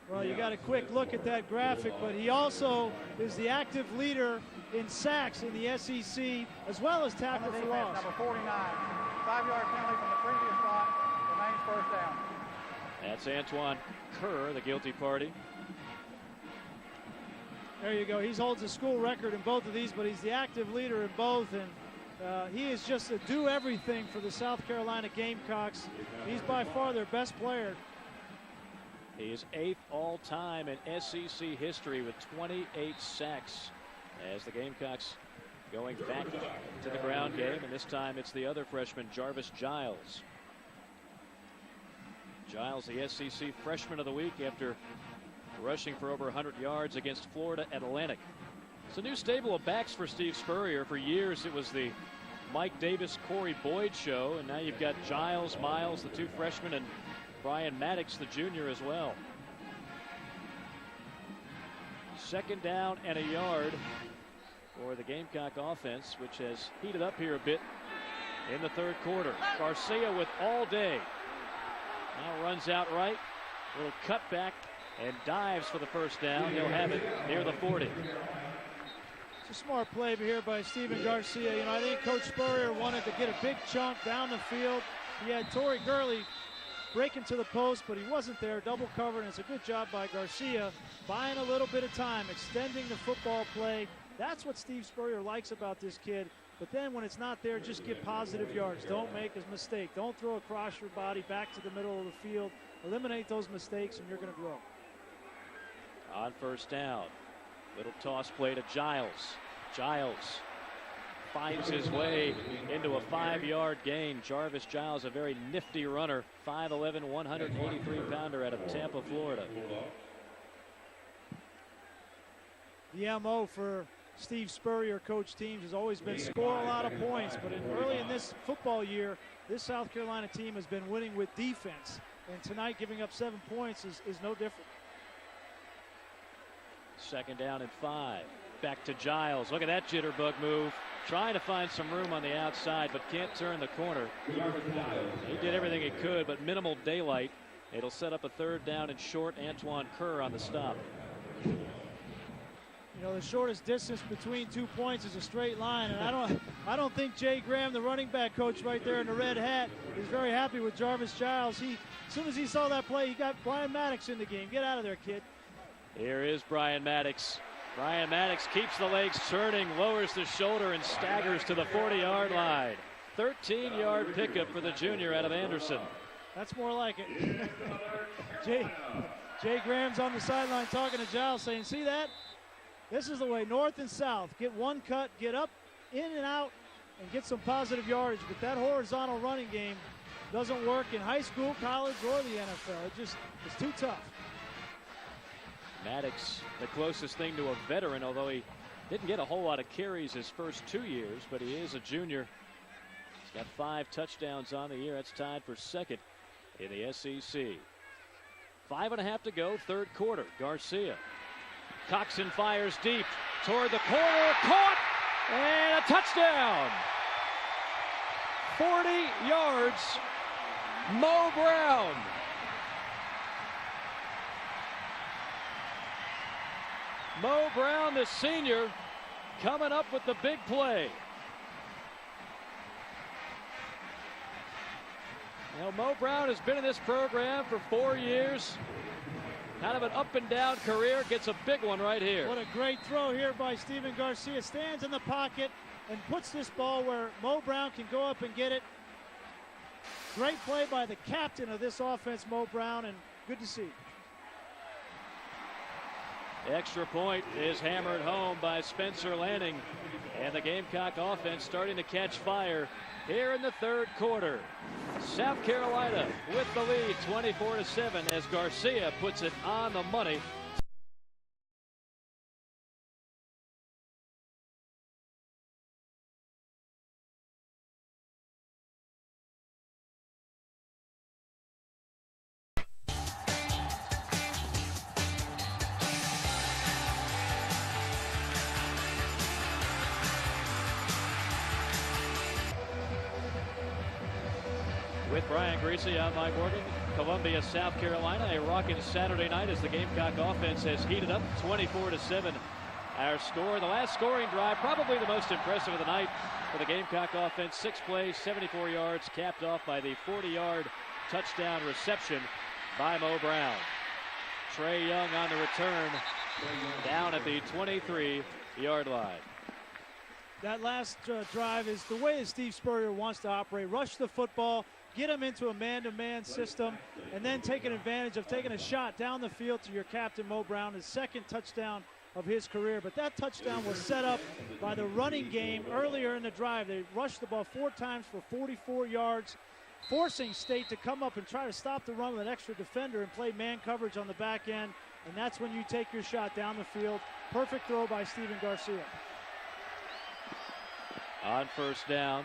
Well, you got a quick look at that graphic, but he also is the active leader in sacks in the SEC, as well as tackle for loss. Number 49, 5-yard penalty from the previous spot, remains first down. That's Antoine Kerr, the guilty party. There you go. He holds a school record in both of these, but he's the active leader in both, and he is just a do-everything for the South Carolina Gamecocks. He's by far their best player. He is 8th all-time in SEC history with 28 sacks as the Gamecocks going back to the ground game, and this time it's the other freshman, Jarvis Giles. Giles, the SEC Freshman of the Week after rushing for over 100 yards against Florida Atlantic. It's a new stable of backs for Steve Spurrier. For years it was the Mike Davis, Corey Boyd show, and now you've got Giles, Miles, the 2 freshmen, and Brian Maddox, the junior, as well. 2nd down and a yard for the Gamecock offense, which has heated up here a bit in the 3rd quarter. Garcia with all day. Now runs out right. Little cutback and dives for the first down. He'll have it near the 40. It's a smart play here by Steven Garcia. You know, I think Coach Spurrier wanted to get a big chunk down the field. He had Torrey Gurley breaking to the post, but he wasn't there. Double covered, and it's a good job by Garcia, buying a little bit of time, extending the football play. That's what Steve Spurrier likes about this kid. But then when it's not there, just get positive yards. Don't make a mistake. Don't throw across your body back to the middle of the field. Eliminate those mistakes, and you're going to grow. On first down, little toss play to Giles. Giles finds his way into a 5-yard gain. Jarvis Giles, a very nifty runner, 5'11", 183-pounder out of Tampa, Florida. The MO for Steve Spurrier coach teams has always been score a lot of points, but early in this football year, this South Carolina team has been winning with defense, and tonight giving up 7 points is no different. 2nd down and 5. Back to Giles. Look at that jitterbug move. Trying to find some room on the outside, but can't turn the corner. He did everything he could, but minimal daylight. It'll set up a 3rd down and short. Antoine Kerr on the stop. You know, the shortest distance between 2 points is a straight line, and I don't think Jay Graham, the running back coach right there in the red hat, is very happy with Jarvis Giles. As soon as he saw that play, he got Brian Maddox in the game. Get out of there, kid. Here is Brian Maddox. Brian Maddox keeps the legs turning, lowers the shoulder, and staggers to the 40-yard line. 13-yard pickup for the junior out of Anderson. That's more like it. Jay Graham's on the sideline talking to Giles, saying, see that? This is the way, north and south. Get one cut, get up, in and out, and get some positive yardage. But that horizontal running game doesn't work in high school, college, or the NFL. It's too tough. Maddox, the closest thing to a veteran, although he didn't get a whole lot of carries his first 2 years, but he is a junior. He's got 5 touchdowns on the year. That's tied for second in the SEC. 5.5 to go, third quarter. Garcia. Coxon fires deep toward the corner, caught, and a touchdown. 40 yards, Mo Brown. Mo Brown, the senior, coming up with the big play. Now, Mo Brown has been in this program for 4 years. Kind of an up and down career, gets a big one right here. What a great throw here by Steven Garcia. Stands in the pocket and puts this ball where Mo Brown can go up and get it. Great play by the captain of this offense, Mo Brown, and good to see. The extra point is hammered home by Spencer Lanning. And the Gamecock offense starting to catch fire here in the third quarter. South Carolina with the lead 24-7 as Garcia puts it on the money. With Brian Greasy, I'm Mike Morgan. Columbia, South Carolina, a rocking Saturday night as the Gamecock offense has heated up 24-7. Our score, the last scoring drive, probably the most impressive of the night for the Gamecock offense. 6 plays, 74 yards, capped off by the 40-yard touchdown reception by Mo Brown. Trey Young on the return, down at the 23-yard line. That last drive is the way that Steve Spurrier wants to operate. Rush the football, get him into a man-to-man system, and then taking advantage of taking a shot down the field to your captain, Mo Brown, his second touchdown of his career. But that touchdown was set up by the running game earlier in the drive. They rushed the ball 4 times for 44 yards, forcing State to come up and try to stop the run with an extra defender and play man coverage on the back end. And that's when you take your shot down the field. Perfect throw by Steven Garcia. On first down,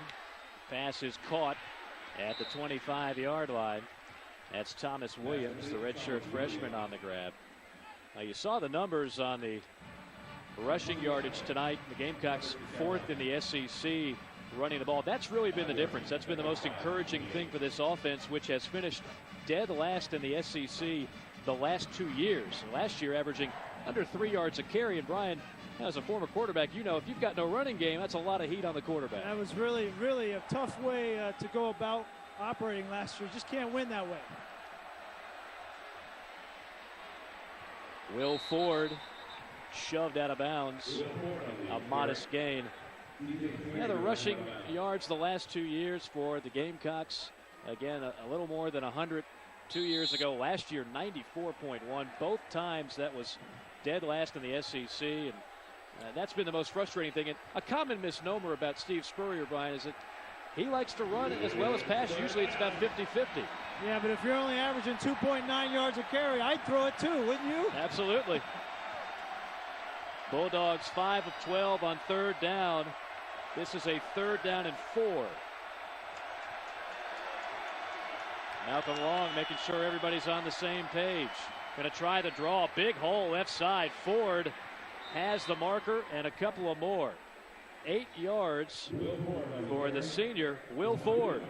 pass is caught at the 25-yard line. That's Thomas Williams, the redshirt freshman, on the grab. Now you saw the numbers on the rushing yardage tonight. The Gamecocks 4th in the SEC running the ball. That's really been the difference. That's been the most encouraging thing for this offense, which has finished dead last in the SEC the last 2 years. Last year averaging under 3 yards a carry. And Brian, as a former quarterback, you know if you've got no running game, that's a lot of heat on the quarterback. That was really, really a tough way to go about operating last year. Just can't win that way. Will Ford shoved out of bounds. A modest gain. Yeah, the rushing yards the last 2 years for the Gamecocks. Again, a little more than 100 2 years ago. Last year, 94.1. Both times that was dead last in the SEC. And that's been the most frustrating thing. And a common misnomer about Steve Spurrier, Brian, is that he likes to run as well as pass. Usually it's about 50-50. Yeah, but if you're only averaging 2.9 yards a carry, I'd throw it too, wouldn't you? Absolutely. Bulldogs 5 of 12 on third down. This is a 3rd down and 4. Malcolm Long making sure everybody's on the same page. Going to try the draw. Big hole left side. Ford has the marker and a couple of more. 8 yards for the senior, Will Ford.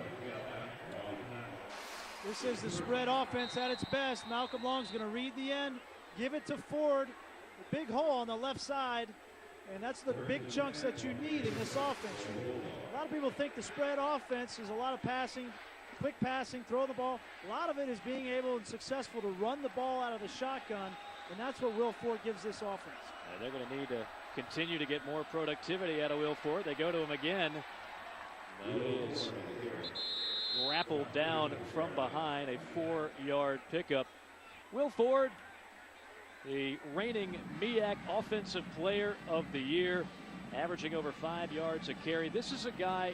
This is the spread offense at its best. Malcolm Long's going to read the end, give it to Ford. A big hole on the left side, and that's the big chunks that you need in this offense. A lot of people think the spread offense is a lot of passing, quick passing, throw the ball. A lot of it is being able and successful to run the ball out of the shotgun, and that's what Will Ford gives this offense. They're going to need to continue to get more productivity out of Will Ford. They go to him again. That is grappled down from behind, a 4-yard pickup. Will Ford, the reigning MEAC Offensive Player of the Year. averaging over 5 yards a carry. This is a guy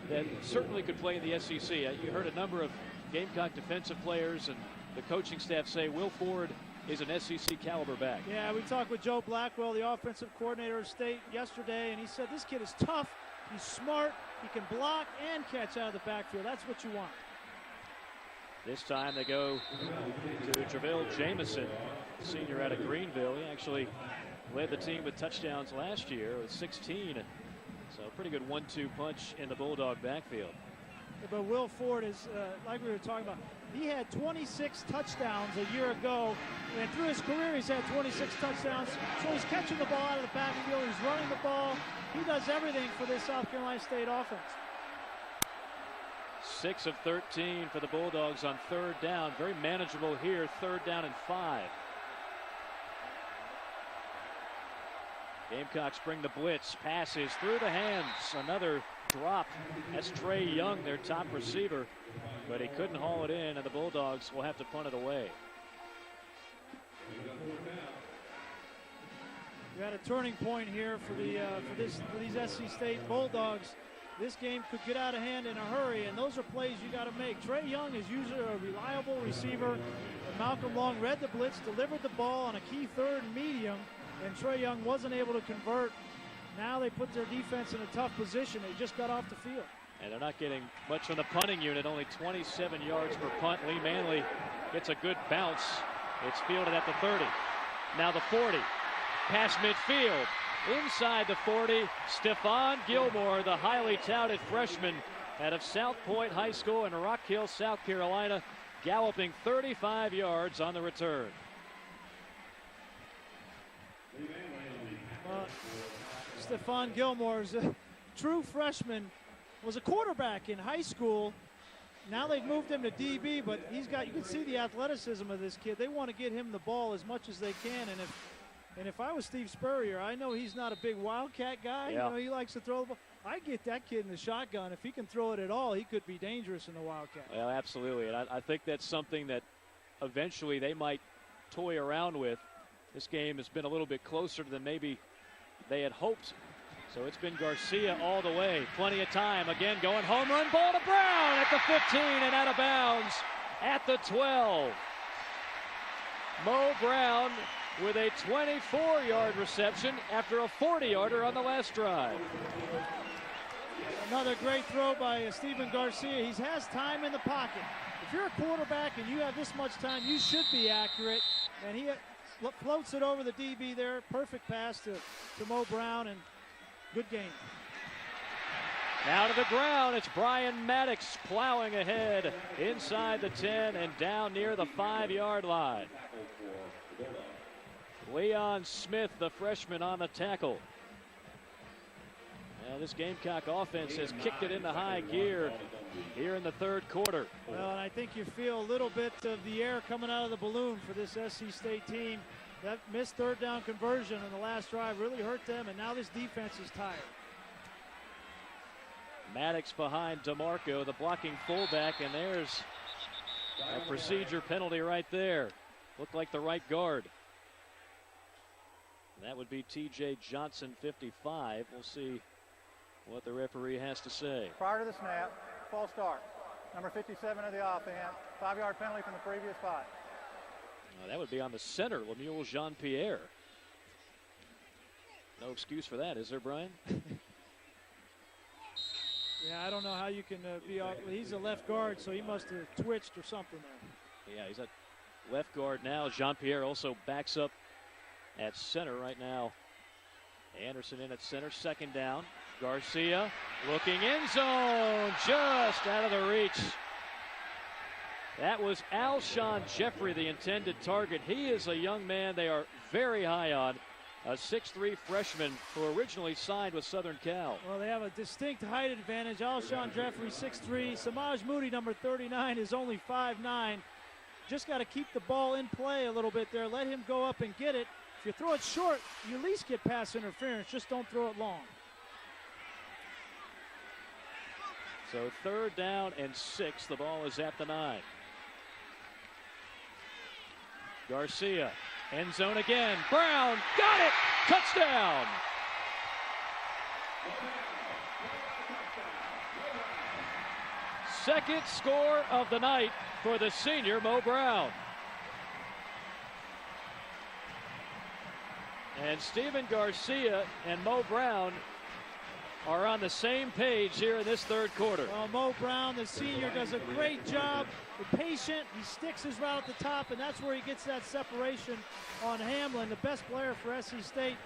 that certainly could play in the SEC. You heard a number of Gamecock defensive players and the coaching staff say Will Ford is an SEC caliber back. Yeah, we talked with Joe Blackwell, the offensive coordinator of State, yesterday, and he said this kid is tough, he's smart, he can block and catch out of the backfield. That's what you want. This time they go to Travell Jamison, senior out of Greenville. He actually led the team with touchdowns last year with 16. So pretty good 1-2 punch in the Bulldog backfield. Yeah, but Will Ford is, like we were talking about, he had 26 touchdowns a year ago, and through his career he's had 26 touchdowns. So he's catching the ball out of the backfield, he's running the ball. He does everything for this South Carolina State offense. 6 of 13 for the Bulldogs on third down. Very manageable here, third down and 5. Gamecocks bring the blitz, passes through the hands, another drop. That's Trey Young, their top receiver, but he couldn't haul it in, and the Bulldogs will have to punt it away. We had a turning point here for these SC State Bulldogs. This game could get out of hand in a hurry, and those are plays you got to make. Trey Young is usually a reliable receiver. Malcolm Long read the blitz, delivered the ball on a key third and medium, and Trey Young wasn't able to convert. Now they put their defense in a tough position. They just got off the field. And they're not getting much from the punting unit, only 27 yards per punt. Lee Manley gets a good bounce. It's fielded at the 30. Now the 40. Past midfield. Inside the 40, Stephon Gilmore, the highly touted freshman out of South Point High School in Rock Hill, South Carolina, galloping 35 yards on the return. Stephon Gilmore is a true freshman, was a quarterback in high school. Now they've moved him to DB, but you can see the athleticism of this kid. They want to get him the ball as much as they can, and if I was Steve Spurrier, I know he's not a big wildcat guy. Yeah. You know, he likes to throw the ball. I get that kid in the shotgun. If he can throw it at all, he could be dangerous in the wildcat. Well, absolutely, and I think that's something that eventually they might toy around with. This game has been a little bit closer than maybe they had hoped. So it's been Garcia all the way. Plenty of time. Again, going home run ball to Brown at the 15 and out of bounds at the 12. Mo Brown with a 24-yard reception after a 40-yarder on the last drive. Another great throw by Stephen Garcia. He has time in the pocket. If you're a quarterback and you have this much time, you should be accurate. And he floats it over the DB there. Perfect pass to Mo Brown, and good game. Now to the ground, it's Brian Maddox plowing ahead inside the 10 and down near the 5-yard line. Leon Smith, the freshman, on the tackle. Now this Gamecock offense has kicked it into high gear here in the third quarter. Well, and I think you feel a little bit of the air coming out of the balloon for this SC State team. That missed third down conversion in the last drive really hurt them, and now this defense is tired. Maddox behind DeMarco, the blocking fullback, and there's a procedure penalty right there. Looked like the right guard. That would be T.J. Johnson, 55. We'll see what the referee has to say. Prior to the snap, false start. Number 57 of the offense, 5-yard penalty from the previous 5. That would be on the center, Lemuel Jean-Pierre. No excuse for that, is there, Brian? Yeah, I don't know how you can be off. He's a left guard, so he must have twitched or something there. Yeah, he's at left guard now. Jean-Pierre also backs up at center right now. Anderson in at center, second down. Garcia looking end zone, just out of the reach. That was Alshon Jeffrey, the intended target. He is a young man they are very high on. A 6'3" freshman who originally signed with Southern Cal. Well, they have a distinct height advantage. Alshon Jeffrey, 6'3". Samaj Moody, number 39, is only 5'9". Just got to keep the ball in play a little bit there. Let him go up and get it. If you throw it short, you at least get pass interference. Just don't throw it long. So third down and 6. The ball is at the 9. Garcia, end zone again. Brown, got it! Touchdown! Second score of the night for the senior Mo Brown. And Steven Garcia and Mo Brown are on the same page here in this third quarter. Well, Mo Brown, the senior, does a great job. The patient, he sticks his route at the top, and that's where he gets that separation on Hamlin, the best player for SC State.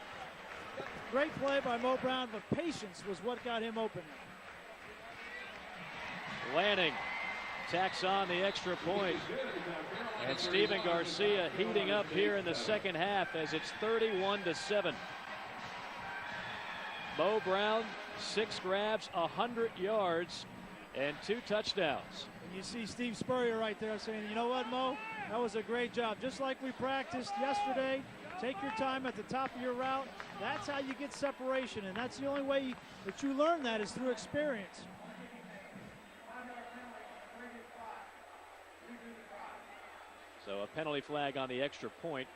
Great play by Mo Brown, but patience was what got him open. Lanning tacks on the extra point. And Steven Garcia heating up here in the second half as it's 31-7. Mo Brown, 6 grabs, 100 yards, and 2 touchdowns. And you see Steve Spurrier right there saying, you know what, Mo? That was a great job. Just like we practiced yesterday, take your time at the top of your route. That's how you get separation, and that's the only way that you learn that is through experience. So a penalty flag on the extra point.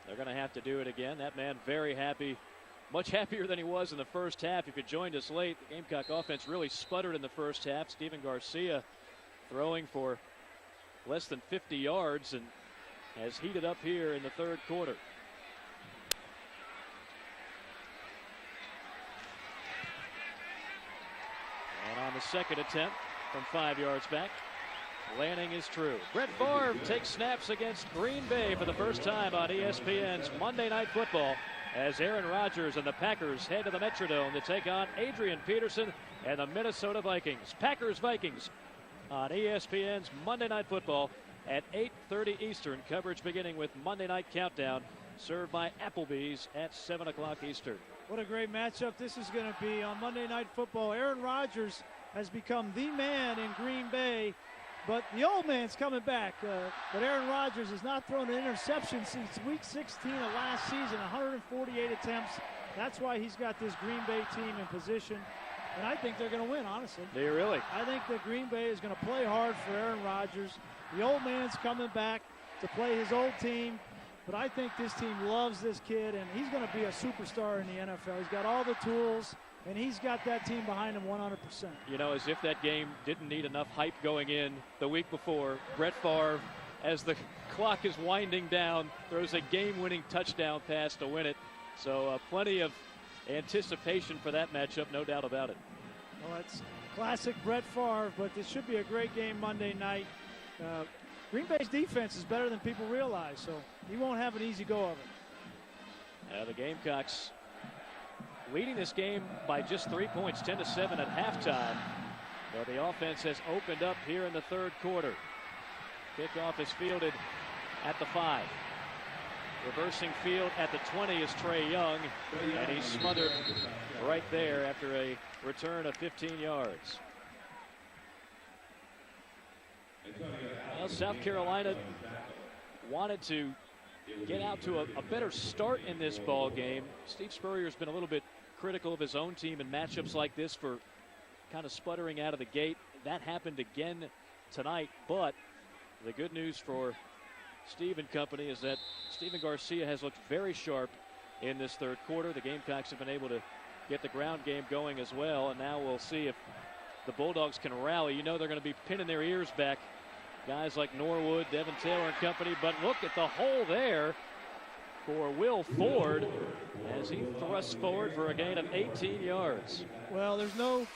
They're going to have to do it again. That man very happy, much happier than he was in the first half. If you joined us late, the Gamecock offense really sputtered in the first half. Steven Garcia throwing for less than 50 yards and has heated up here in the third quarter. And on the second attempt from 5 yards back, Lanning is true. Brett Favre takes snaps against Green Bay for the first time on ESPN's Monday Night Football as Aaron Rodgers and the Packers head to the Metrodome to take on Adrian Peterson and the Minnesota Vikings. Packers-Vikings on ESPN's Monday Night Football at 8:30 Eastern. Coverage beginning with Monday Night Countdown, served by Applebee's at 7 o'clock Eastern. What a great matchup this is going to be on Monday Night Football. Aaron Rodgers has become the man in Green Bay, but the old man's coming back. But Aaron Rodgers has not thrown an interception since week 16 of last season, 148 attempts. That's why he's got this Green Bay team in position. And I think they're going to win, honestly. Do you really? I think that Green Bay is going to play hard for Aaron Rodgers. The old man's coming back to play his old team. But I think this team loves this kid, and he's going to be a superstar in the NFL. He's got all the tools, and he's got that team behind him 100%. You know, as if that game didn't need enough hype going in the week before, Brett Favre, as the clock is winding down, throws a game-winning touchdown pass to win it. So plenty of anticipation for that matchup, no doubt about it. Well, it's classic Brett Favre, but this should be a great game Monday night. Green Bay's defense is better than people realize, so he won't have an easy go of it. The Gamecocks leading this game by just 3 points, 10-7 at halftime. But the offense has opened up here in the third quarter. Kickoff is fielded at the 5. Reversing field at the 20 is Trey Young, and he's smothered right there after a return of 15 yards. Well, South Carolina wanted to get out to a better start in this ball game. Steve Spurrier's been a little bit critical of his own team in matchups like this for kind of sputtering out of the gate. That happened again tonight, but the good news for Steve and company is that Steven Garcia has looked very sharp in this third quarter. The Gamecocks have been able to get the ground game going as well, and now we'll see if the Bulldogs can rally. You know they're going to be pinning their ears back, guys like Norwood, Devin Taylor and company, but look at the hole there for Will Ford as he thrusts forward for a gain of 18 yards. Well, there's no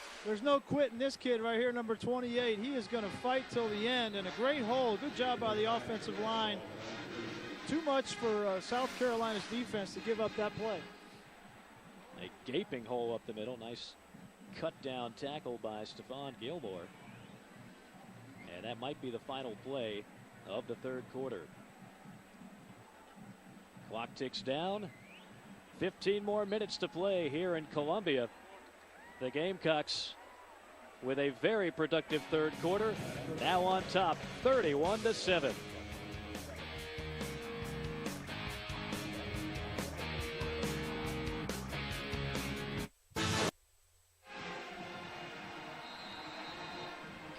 quitting this kid right here, number 28. He is going to fight till the end, and a great hole. Good job by the offensive line. Too much for South Carolina's defense to give up that play. A gaping hole up the middle. Nice cut down tackle by Stephon Gilmore. And that might be the final play of the third quarter. Clock ticks down. 15 more minutes to play here in Columbia. The Gamecocks with a very productive third quarter. Now on top, 31-7.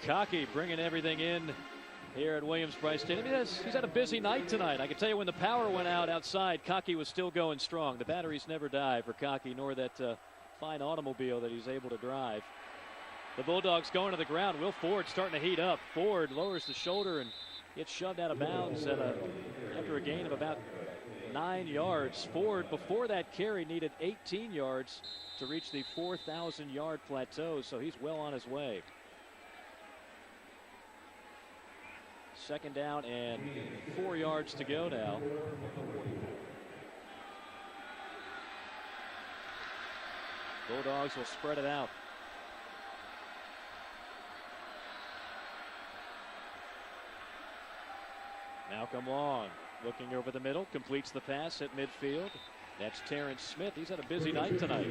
Cocky bringing everything in here at Williams-Brice Stadium. He's had a busy night tonight. I can tell you when the power went out outside, Cocky was still going strong. The batteries never die for Cocky, nor that fine automobile that he's able to drive. The Bulldogs going to the ground. Will Ford starting to heat up. Ford lowers the shoulder and gets shoved out of bounds after a gain of about 9 yards. Ford, before that carry, needed 18 yards to reach the 4,000-yard plateau, so he's well on his way. Second down and 4 yards to go now. Bulldogs will spread it out. Malcolm Long looking over the middle, completes the pass at midfield. That's Terrence Smith. He's had a busy night tonight.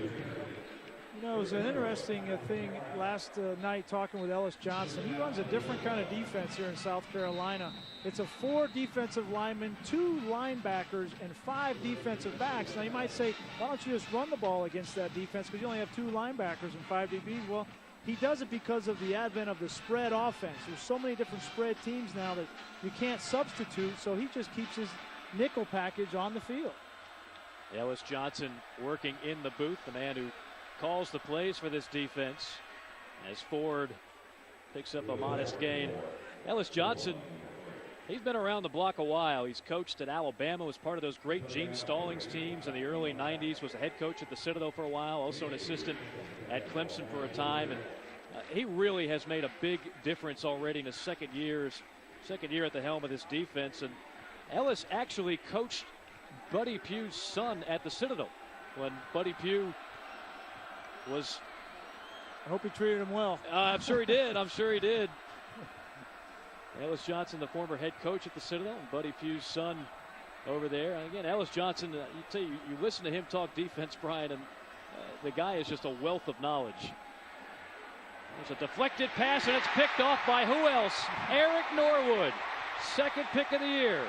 You know, it was an interesting thing last night talking with Ellis Johnson. He runs a different kind of defense here in South Carolina. It's a 4 defensive linemen, 2 linebackers, and 5 defensive backs. Now, you might say, why don't you just run the ball against that defense because you only have 2 linebackers and 5 DBs? Well, he does it because of the advent of the spread offense. There's so many different spread teams now that you can't substitute, so he just keeps his nickel package on the field. Ellis Johnson working in the booth, the man who calls the plays for this defense, as Ford picks up a modest gain. Ellis Johnson, he's been around the block a while. He's coached at Alabama, was part of those great Gene Stallings teams in the early 90s, was a head coach at the Citadel for a while, also an assistant at Clemson for a time, and he really has made a big difference already in his second year at the helm of this defense. And Ellis actually coached Buddy Pugh's son at the Citadel when Buddy Pugh was. I hope he treated him well. I'm sure he did. I'm sure he did. Ellis Johnson, the former head coach at the Citadel, and Buddy Pugh's son over there. And again, Ellis Johnson, you listen to him talk defense, Brian, and the guy is just a wealth of knowledge. There's a deflected pass, and it's picked off by who else? Eric Norwood, second pick of the year.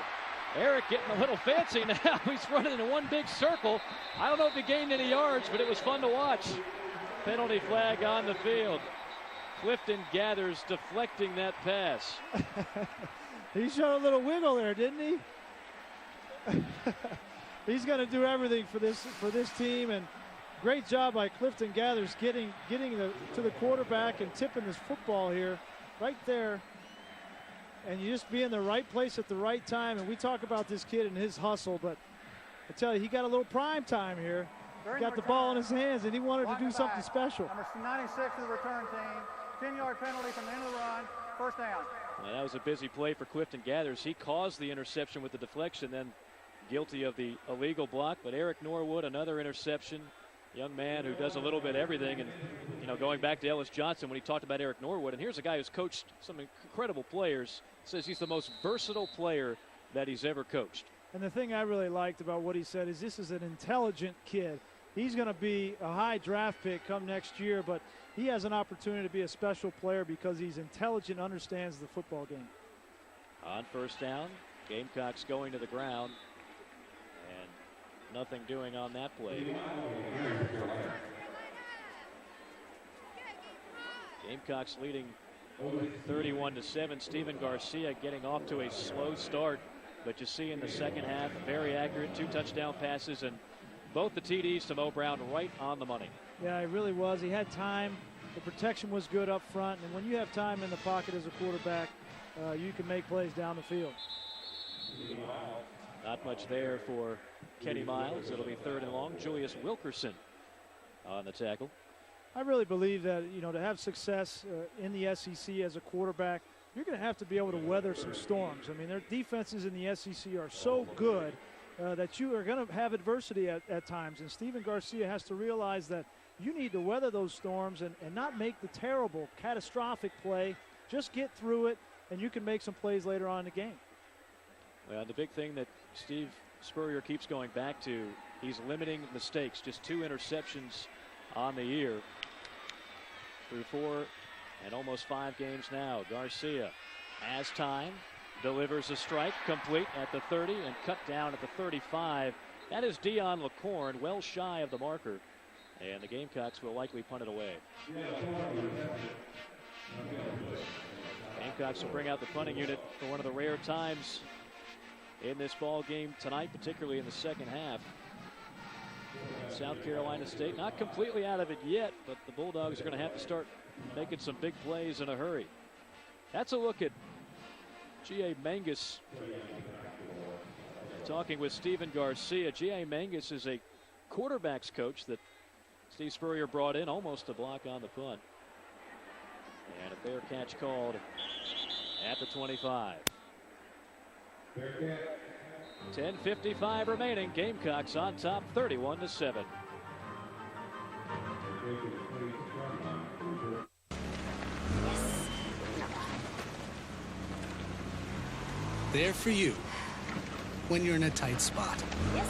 Eric getting a little fancy now. He's running in one big circle. I don't know if he gained any yards, but it was fun to watch. Penalty flag on the field. Clifton Gathers deflecting that pass. He showed a little wiggle there, didn't he? He's going to do everything for this team, and great job by Clifton Gathers getting to the quarterback and tipping this football here, right there. And you just be in the right place at the right time. And we talk about this kid and his hustle, but I tell you, he got a little prime time here. He got the ball in his hands, and he wanted to do something special. Number 96 of the return team. 10-yard penalty from the end of the run. First down. Well, that was a busy play for Clifton Gathers. He caused the interception with the deflection, then guilty of the illegal block. But Eric Norwood, another interception. Young man who does a little bit of everything. And, going back to Ellis Johnson when he talked about Eric Norwood, and here's a guy who's coached some incredible players, says he's the most versatile player that he's ever coached. And the thing I really liked about what he said is this is an intelligent kid. He's going to be a high draft pick come next year, but he has an opportunity to be a special player because he's intelligent, understands the football game. On first down, Gamecocks going to the ground. Nothing doing on that play. Gamecocks leading 31-7. Steven Garcia getting off to a slow start, but you see in the second half, very accurate, 2 touchdown passes, and both the TDs to Mo Brown right on the money. Yeah, he really was. He had time. The protection was good up front, and when you have time in the pocket as a quarterback, you can make plays down the field. Not much there for Kenny Miles. It'll be third and long. Julius Wilkerson on the tackle. I really believe that, to have success in the SEC as a quarterback, you're going to have to be able to weather some storms. I mean, their defenses in the SEC are so good that you are going to have adversity at times. And Steven Garcia has to realize that you need to weather those storms and not make the terrible, catastrophic play. Just get through it, and you can make some plays later on in the game. Well, the big thing that Steve Spurrier keeps going back to, he's limiting mistakes. Just 2 interceptions on the year through 4 and almost 5 games now. Garcia has time, delivers a strike, complete at the 30 and cut down at the 35. That is Dion LaCorn, well shy of the marker, and the Gamecocks will likely punt it away. Gamecocks will bring out the punting unit for one of the rare times in this ball game tonight, particularly in the second half. South Carolina State not completely out of it yet, but the Bulldogs are going to have to start making some big plays in a hurry. That's a look at G.A. Mangus talking with Stephen Garcia. G.A. Mangus is a quarterbacks coach that Steve Spurrier brought in almost to block on the punt. And a fair catch called at the 25. 10:55 remaining. Gamecocks on top 31-7. There for you when you're in a tight spot. Yes.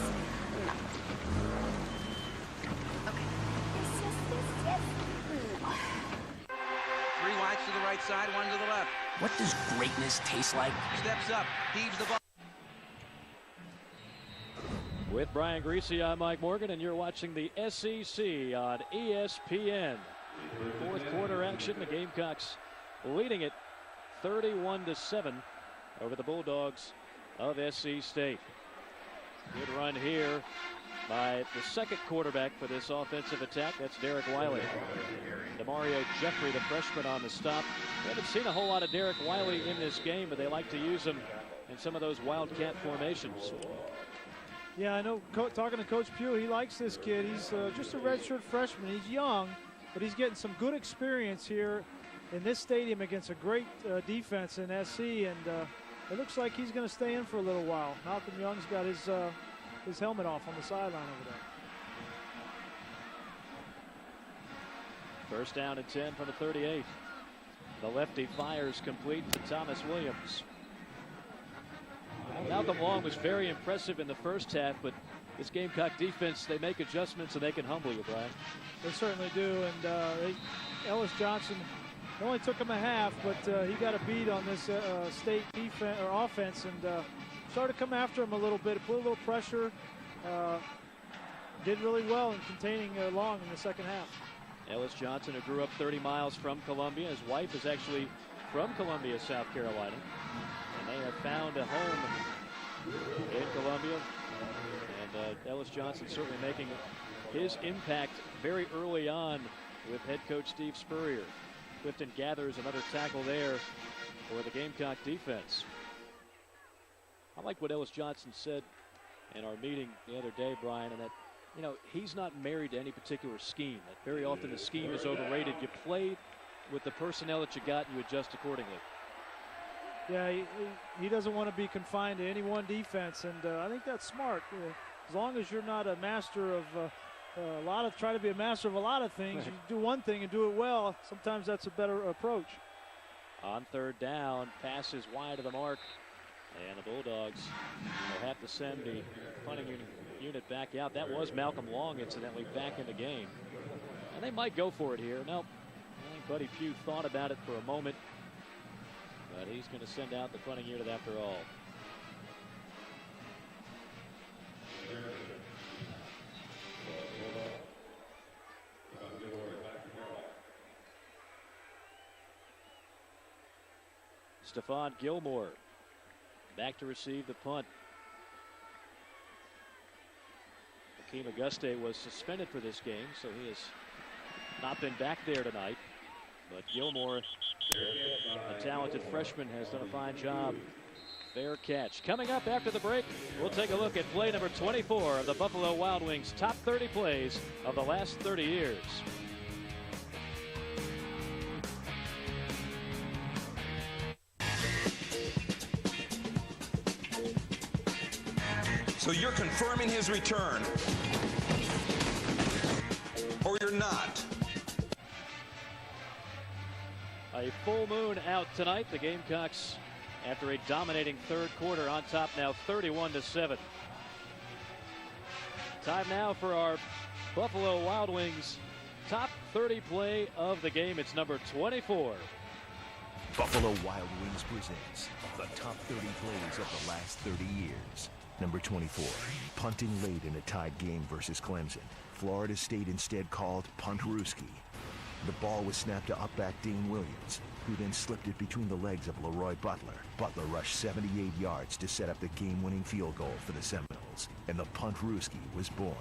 No. Okay. Yes. Three wides to the right side, one to the left. What does greatness taste like? Steps up, heaves the ball. With Brian Greasy, I'm Mike Morgan, and you're watching the SEC on ESPN. Fourth quarter action, the Gamecocks leading it 31-7 over the Bulldogs of SC State. Good run here by the second quarterback for this offensive attack. That's Derek Wiley. Demario Jeffrey, the freshman, on the stop. We haven't seen a whole lot of Derek Wiley in this game, but they like to use him in some of those Wildcat formations. Yeah, I know. Talking to Coach Pugh, he likes this kid. He's just a redshirt freshman. He's young, but he's getting some good experience here in this stadium against a great defense in SC, and it looks like he's going to stay in for a little while. Malcolm Young's got his helmet off on the sideline over there. First down and 10 from the 38. The lefty fires complete to Thomas Williams. Malcolm Long was very impressive in the first half, but this Gamecock defense, they make adjustments and they can humble you, Brian. They certainly do, and Ellis Johnson, it only took him a half, but he got a beat on this state defense or offense, and started to come after him a little bit, put a little pressure, did really well in containing Long in the second half. Ellis Johnson, who grew up 30 miles from Columbia. His wife is actually from Columbia, South Carolina. And they have found a home in Columbia. And Ellis Johnson certainly making his impact very early on with head coach Steve Spurrier. Clifton gathers another tackle there for the Gamecock defense. I like what Ellis Johnson said in our meeting the other day, Brian, and that, you know, he's not married to any particular scheme. That very often the scheme is overrated. You play with the personnel that you got and you adjust accordingly. Yeah, he doesn't want to be confined to any one defense, and I think that's smart. As long as you're not a master of try to be a master of a lot of things. You do one thing and do it well. Sometimes that's a better approach. On third down, pass is wide of the mark, and the Bulldogs will have to send the punting unit back out. That was Malcolm Long, incidentally, back in the game. And they might go for it here. Nope. I think Buddy Pugh thought about it for a moment, but he's going to send out the punting unit after all. Stephon Gilmore back to receive the punt. Hakeem Auguste was suspended for this game, so he has not been back there tonight. But Gilmore, a talented freshman, has done a fine job. Fair catch. Coming up after the break, we'll take a look at play number 24 of the Buffalo Wild Wings' top 30 plays of the last 30 years. So you're confirming his return, or you're not? A full moon out tonight. The Gamecocks, after a dominating third quarter, on top now 31-7. Time now for our Buffalo Wild Wings top 30 play of the game. It's number 24. Buffalo Wild Wings presents the top 30 plays of the last 30 years. Number 24, punting late in a tied game versus Clemson. Florida State instead called Punt-Ruski. The ball was snapped to up-back Dean Williams, who then slipped it between the legs of Leroy Butler. Butler rushed 78 yards to set up the game-winning field goal for the Seminoles, and the Punt-Ruski was born.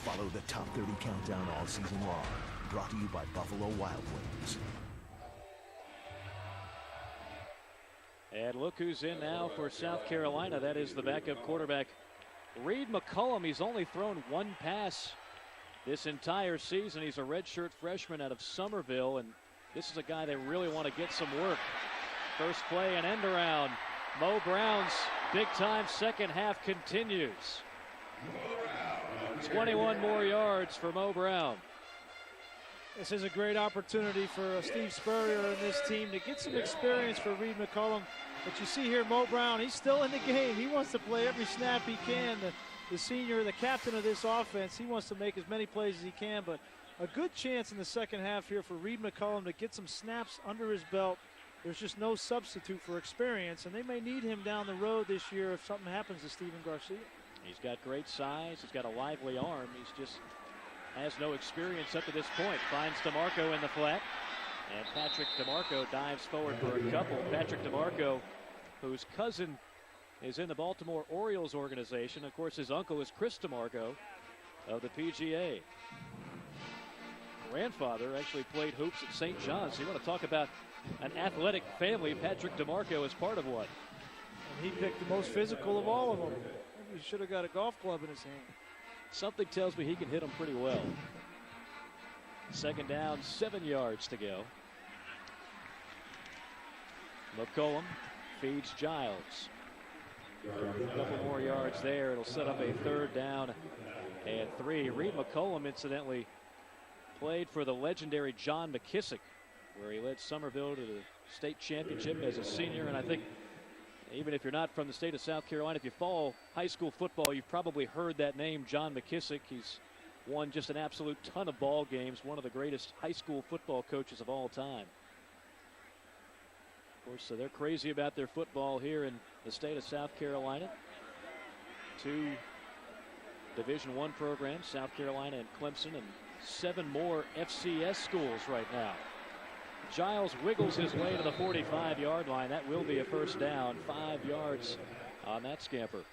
Follow the Top 30 Countdown all season long. Brought to you by Buffalo Wild Wings. And look who's in now for South Carolina. That is the backup quarterback, Reed McCullum. He's only thrown one pass this entire season. He's a redshirt freshman out of Somerville, and this is a guy they really want to get some work. First play, an end around. Mo Brown's big-time second half continues. 21 more yards for Mo Brown. This is a great opportunity for Steve Spurrier and this team to get some experience for Reed McCullum. But you see here, Mo Brown, he's still in the game. He wants to play every snap he can. The senior, the captain of this offense, he wants to make as many plays as he can. But a good chance in the second half here for Reed McCullum to get some snaps under his belt. There's just no substitute for experience, and they may need him down the road this year if something happens to Steven Garcia. He's got great size. He's got a lively arm. He's just has no experience up to this point. Finds DeMarco in the flat. And Patrick DeMarco dives forward for a couple. Patrick DeMarco, whose cousin is in the Baltimore Orioles organization. Of course, his uncle is Chris DeMarco of the PGA. Grandfather actually played hoops at St. John's. So you want to talk about an athletic family. Patrick DeMarco is part of one. And he picked the most physical of all of them. Maybe he should have got a golf club in his hand. Something tells me he can hit them pretty well. Second down, 7 yards to go. McCullum feeds Giles. A couple more yards there. It'll set up a third down and 3. Reed McCullum, incidentally, played for the legendary John McKissick, where he led Somerville to the state championship as a senior. And I think even if you're not from the state of South Carolina, if you follow high school football, you've probably heard that name, John McKissick. He's won just an absolute ton of ball games, one of the greatest high school football coaches of all time. Of course, so they're crazy about their football here in the state of South Carolina. 2 Division I programs, South Carolina and Clemson, and 7 more FCS schools right now. Giles wiggles his way to the 45-yard line. That will be a first down. 5 yards on that scamper.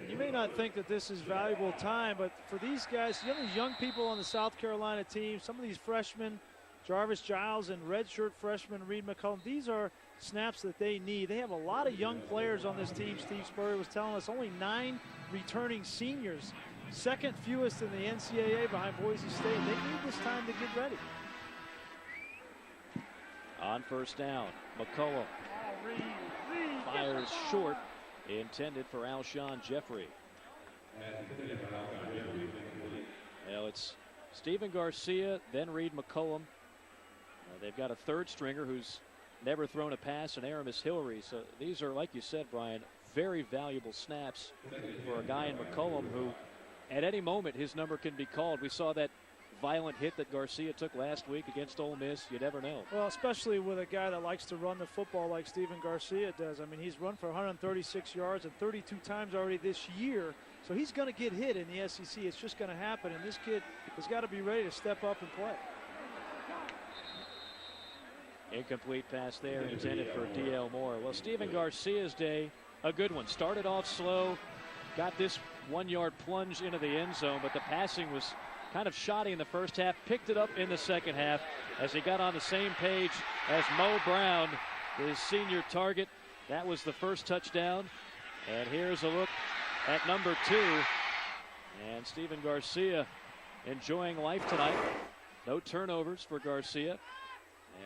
You may not think that this is valuable time, but for these guys, these young people on the South Carolina team, some of these freshmen, Jarvis Giles and redshirt freshman Reed McCullum, these are snaps that they need. They have a lot of young players on this team. Steve Spurrier was telling us only 9 returning seniors, second fewest in the NCAA behind Boise State. They need this time to get ready. On first down, McCullum fires short, intended for Alshon Jeffrey. Well, it's Steven Garcia, then Reed McCullum. They've got a third stringer who's never thrown a pass, in Aramis Hillary. So these are, like you said, Brian, very valuable snaps for a guy in McCullum who, at any moment, his number can be called. We saw that violent hit that Garcia took last week against Ole Miss. You never know. Well, especially with a guy that likes to run the football like Steven Garcia does. I mean, he's run for 136 yards and 32 times already this year. So he's going to get hit in the SEC. It's just going to happen. And this kid has got to be ready to step up and play. Incomplete pass there, intended for D.L. Moore. Well, Steven Garcia's day, a good one. Started off slow, got this 1-yard plunge into the end zone, but the passing was kind of shoddy in the first half, picked it up in the second half as he got on the same page as Mo Brown, his senior target. That was the first touchdown. And here's a look at number 2. And Steven Garcia enjoying life tonight. No turnovers for Garcia.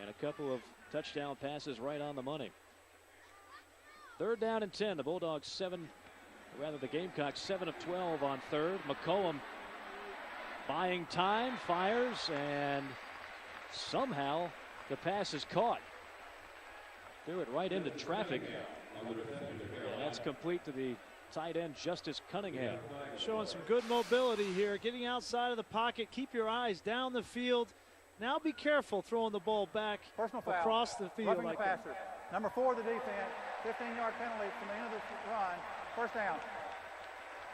And a couple of touchdown passes right on the money. Third down and 10. The Bulldogs the Gamecocks 7 of 12 on third. McCullum buying time, fires, and somehow the pass is caught. Threw it right into traffic. And that's complete to the tight end, Justice Cunningham. Showing some good mobility here, getting outside of the pocket. Keep your eyes down the field. Now be careful throwing the ball back across the field like that. Number 4 of the defense, 15-yard penalty from the end of the run. First down.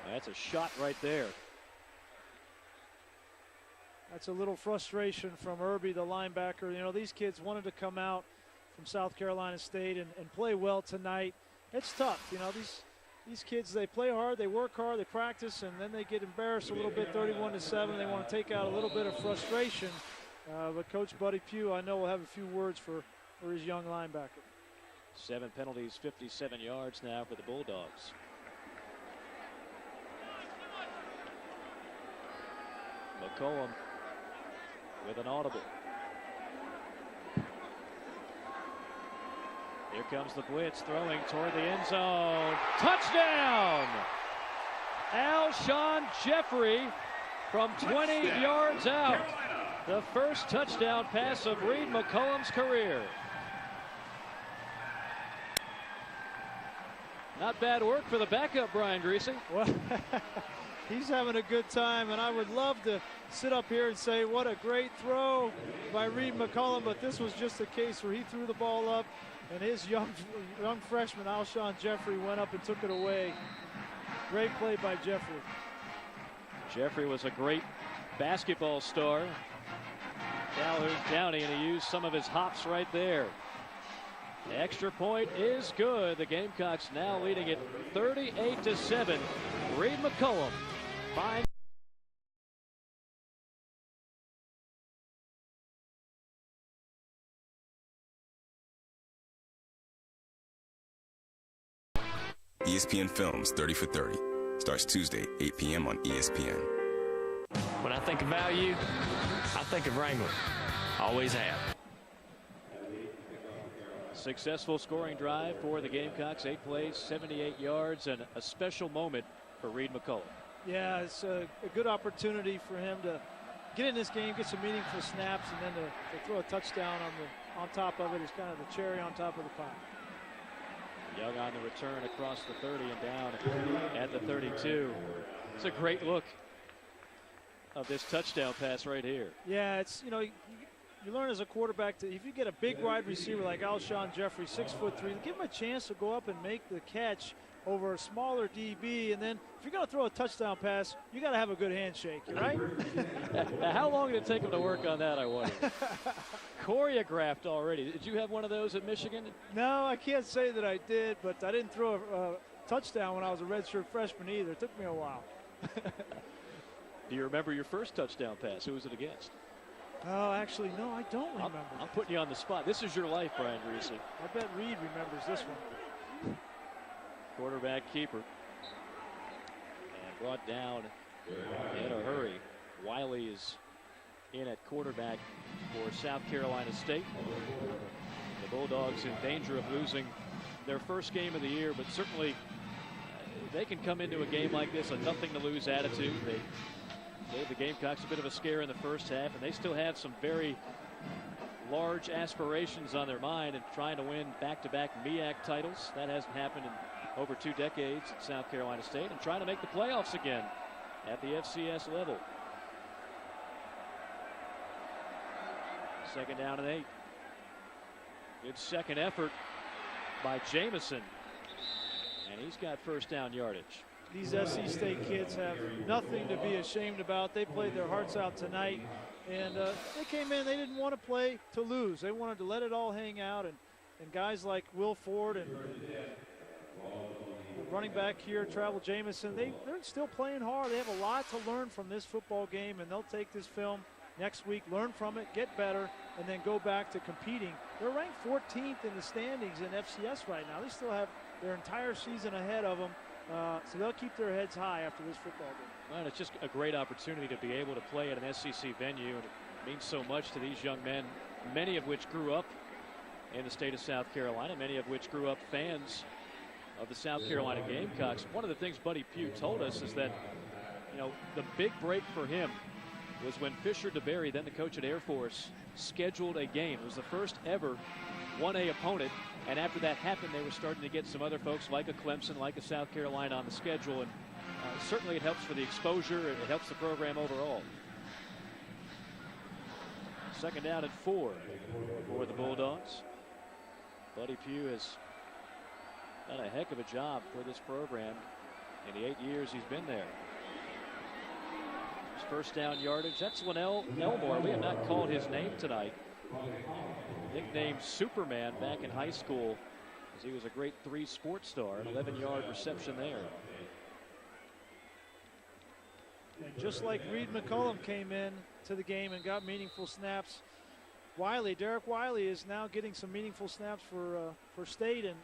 That's a shot right there. That's a little frustration from Irby, the linebacker. You know, these kids wanted to come out from South Carolina State and play well tonight. It's tough. You know, these these kids, they play hard, they work hard, they practice, and then they get embarrassed a little bit, 31-7. They want to take out a little bit of frustration. But Coach Buddy Pugh, I know, will have a few words for his young linebacker. 7 penalties, 57 yards now for the Bulldogs. McCollum with an audible. Here comes the blitz, throwing toward the end zone. Touchdown! Alshon Jeffrey from 20 yards out. The first touchdown pass of Reed McCollum's career. Not bad work for the backup, Brian Greasy. Well, he's having a good time, and I would love to sit up here and say what a great throw by Reed McCollum, but this was just a case where he threw the ball up, and his young freshman, Alshon Jeffrey, went up and took it away. Great play by Jeffrey. Jeffrey was a great basketball star. Calhoun County, and he used some of his hops right there. The extra point is good. The Gamecocks now leading it 38-7. Reed McCollum finds. ESPN Films 30 for 30 starts Tuesday, 8 p.m. on ESPN. When I think of value, I think of Wrangler. Always have. Successful scoring drive for the Gamecocks. 8 plays, 78 yards, and a special moment for Reed McCollum. Yeah, it's a good opportunity for him to get in this game, get some meaningful snaps, and then to throw a touchdown on top of it is kind of the cherry on top of the pie. Young on the return across the 30 and down at the 32. It's a great look of this touchdown pass right here. Yeah, it's, you learn as a quarterback to, if you get a big wide receiver like Alshon Jeffrey, 6'3", give him a chance to go up and make the catch over a smaller DB, and then if you're going to throw a touchdown pass, you got to have a good handshake, right? How long did it take him to work on that, I wonder? Choreographed already. Did you have one of those at Michigan? No, I can't say that I did, but I didn't throw a touchdown when I was a redshirt freshman either. It took me a while. Do you remember your first touchdown pass? Who was it against? Oh, actually, no, I don't remember. I'm putting you on the spot. This is your life, Brian Greasy. I bet Reed remembers this one. Quarterback keeper. And brought down in a hurry. Wiley is in at quarterback for South Carolina State. The Bulldogs in danger of losing their first game of the year, but certainly they can come into a game like this, a nothing to lose attitude. They gave the Gamecocks a bit of a scare in the first half, and they still have some very large aspirations on their mind and trying to win back-to-back MEAC titles. That hasn't happened in over 2 decades at South Carolina State, and trying to make the playoffs again at the FCS level. Second down and 8. Good second effort by Jamison, and he's got first down yardage. These SC State kids have nothing to be ashamed about. They played their hearts out tonight, and they came in, they didn't want to play to lose. They wanted to let it all hang out, and guys like Will Ford and running back here, Travel Jamison, they're still playing hard. They have a lot to learn from this football game, and they'll take this film next week, learn from it, get better, and then go back to competing. They're ranked 14th in the standings in FCS right now. They still have their entire season ahead of them. So they'll keep their heads high after this football game. Well, it's just a great opportunity to be able to play at an SEC venue, and it means so much to these young men, many of which grew up in the state of South Carolina, many of which grew up fans of the South Carolina Gamecocks. One of the things Buddy Pugh told us is that, the big break for him was when Fisher DeBerry, then the coach at Air Force, scheduled a game. It was the first ever 1A opponent. And after that happened, they were starting to get some other folks like a Clemson, like a South Carolina on the schedule. And certainly it helps for the exposure, and it helps the program overall. Second down and 4 for the Bulldogs. Buddy Pugh has done a heck of a job for this program in the 8 years he's been there. His first down yardage, that's Linnell Elmore. We have not called his name tonight. Nicknamed Superman back in high school. He was a great 3 sports star, an 11-yard reception there. And just like Reed McCullum came in to the game and got meaningful snaps, Derek Wiley is now getting some meaningful snaps for State, and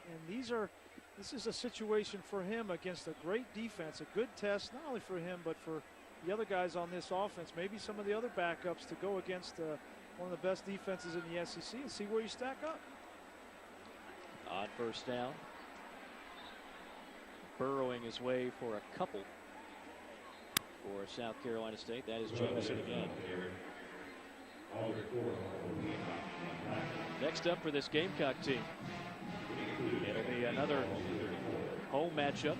this is a situation for him against a great defense, a good test not only for him but for the other guys on this offense, maybe some of the other backups, to go against one of the best defenses in the SEC and see where you stack up. On first down, burrowing his way for a couple for South Carolina State. That is Jamison again. Next up for this Gamecock team, it'll be another home matchup.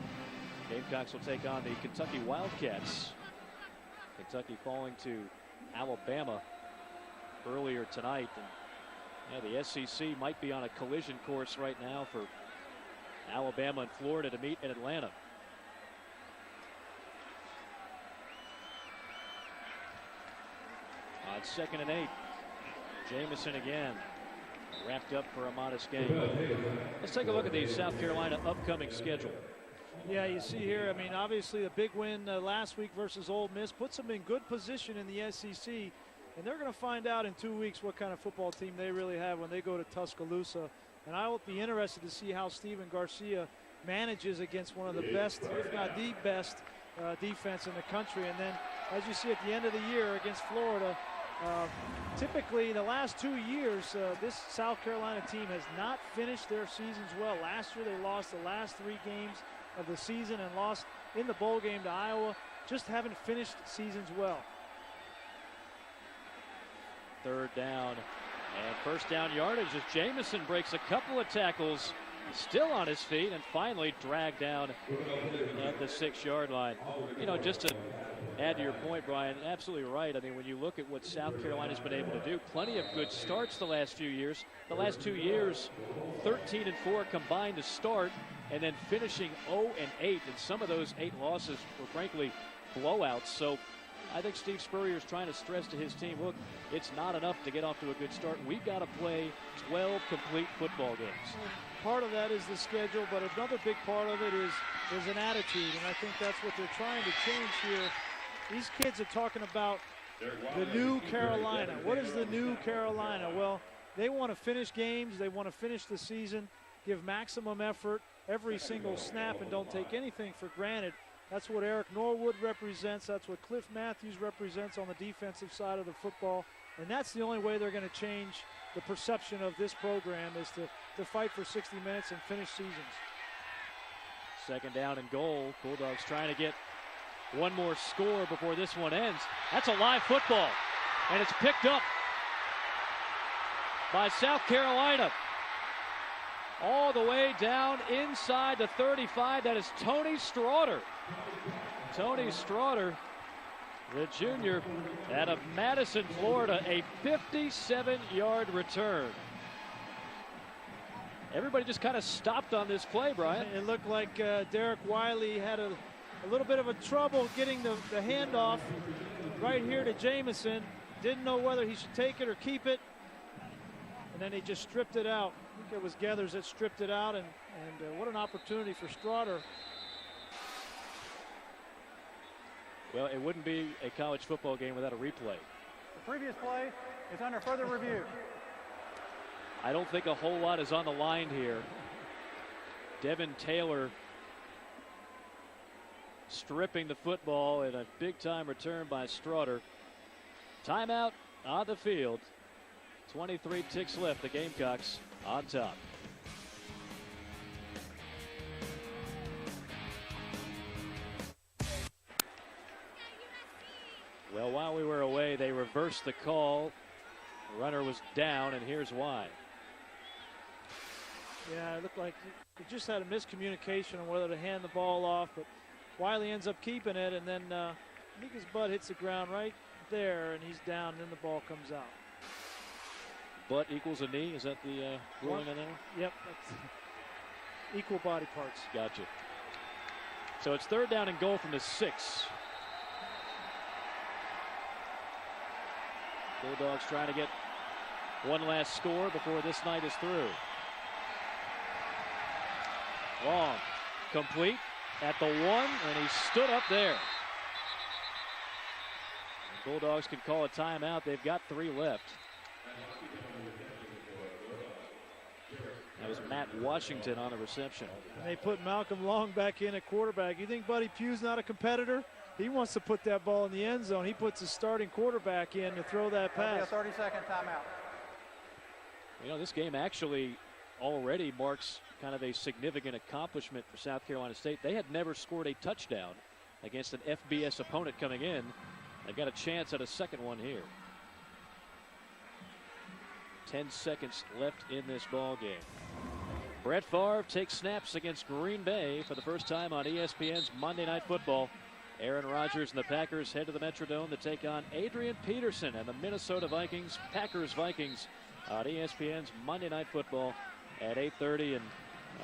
Gamecocks will take on the Kentucky Wildcats. Kentucky falling to Alabama earlier tonight. And the SEC might be on a collision course right now for Alabama and Florida to meet in Atlanta. On 2nd and 8, Jamison again, wrapped up for a modest gain. Let's take a look at the South Carolina upcoming schedule. Yeah, you see here, I mean, obviously a big win last week versus Ole Miss puts them in good position in the SEC, and they're going to find out in 2 weeks what kind of football team they really have when they go to Tuscaloosa. And I will be interested to see how Steven Garcia manages against one of the best, if not the best, defense in the country. And then, as you see at the end of the year against Florida, typically the last 2 years, this South Carolina team has not finished their seasons well. Last year they lost the last 3 games of the season and lost in the bowl game to Iowa. Just haven't finished seasons well. 3rd down and first down yardage as Jamison breaks a couple of tackles, still on his feet, and finally dragged down at the 6-yard line. You know, just to add to your point, Brian, absolutely right. I mean, when you look at what South Carolina's been able to do, plenty of good starts the last few years. The last 2 years, 13-4 combined to start, and then finishing 0-8, and some of those 8 losses were frankly blowouts. So I think Steve Spurrier is trying to stress to his team, look, it's not enough to get off to a good start. We've got to play 12 complete football games. Part of that is the schedule, but another big part of it is an attitude, and I think that's what they're trying to change here. These kids are talking about the new Carolina. What is the new Carolina? Well, they want to finish games. They want to finish the season, give maximum effort every single snap, and don't take anything for granted. That's what Eric Norwood represents. That's what Cliff Matthews represents on the defensive side of the football. And that's the only way they're going to change the perception of this program, is to fight for 60 minutes and finish seasons. 2nd down and goal. Bulldogs trying to get one more score before this one ends. That's a live football, and it's picked up by South Carolina. All the way down inside the 35. That is Tony Straughter. Tony Straughter, the junior out of Madison, Florida, a 57-yard return. Everybody just kind of stopped on this play, Brian. It looked like Derek Wiley had a little bit of a trouble getting the handoff right here to Jamison. Didn't know whether he should take it or keep it. And then he just stripped it out. I think it was Geathers that stripped it out, and what an opportunity for Straughter. Well, it wouldn't be a college football game without a replay. The previous play is under further review. I don't think a whole lot is on the line here. Devin Taylor stripping the football in a big-time return by Straughter. Timeout on the field. 23 ticks left. The Gamecocks on top. Well, while we were away, they reversed the call. The runner was down, and here's why. Yeah, it looked like he just had a miscommunication on whether to hand the ball off, but Wiley ends up keeping it, and then I think his butt hits the ground right there, and he's down, and then the ball comes out. Butt equals a knee? Is that the ruling on that one? Yep, that's equal body parts. Gotcha. So it's 3rd down and goal from the 6. Bulldogs trying to get one last score before this night is through. Long, complete at the 1, and he stood up there. The Bulldogs can call a timeout. They've got 3 left. That was Matt Washington on the reception. And they put Malcolm Long back in at quarterback. You think Buddy Pugh's not a competitor? He wants to put that ball in the end zone. He puts his starting quarterback in to throw that pass. A 30-second timeout. You know, this game actually already marks kind of a significant accomplishment for South Carolina State. They had never scored a touchdown against an FBS opponent coming in. They got a chance at a second one here. 10 seconds left in this ball game. Brett Favre takes snaps against Green Bay for the first time on ESPN's Monday Night Football. Aaron Rodgers and the Packers head to the Metrodome to take on Adrian Peterson and the Minnesota Vikings. Packers-Vikings on ESPN's Monday Night Football at 8:30. And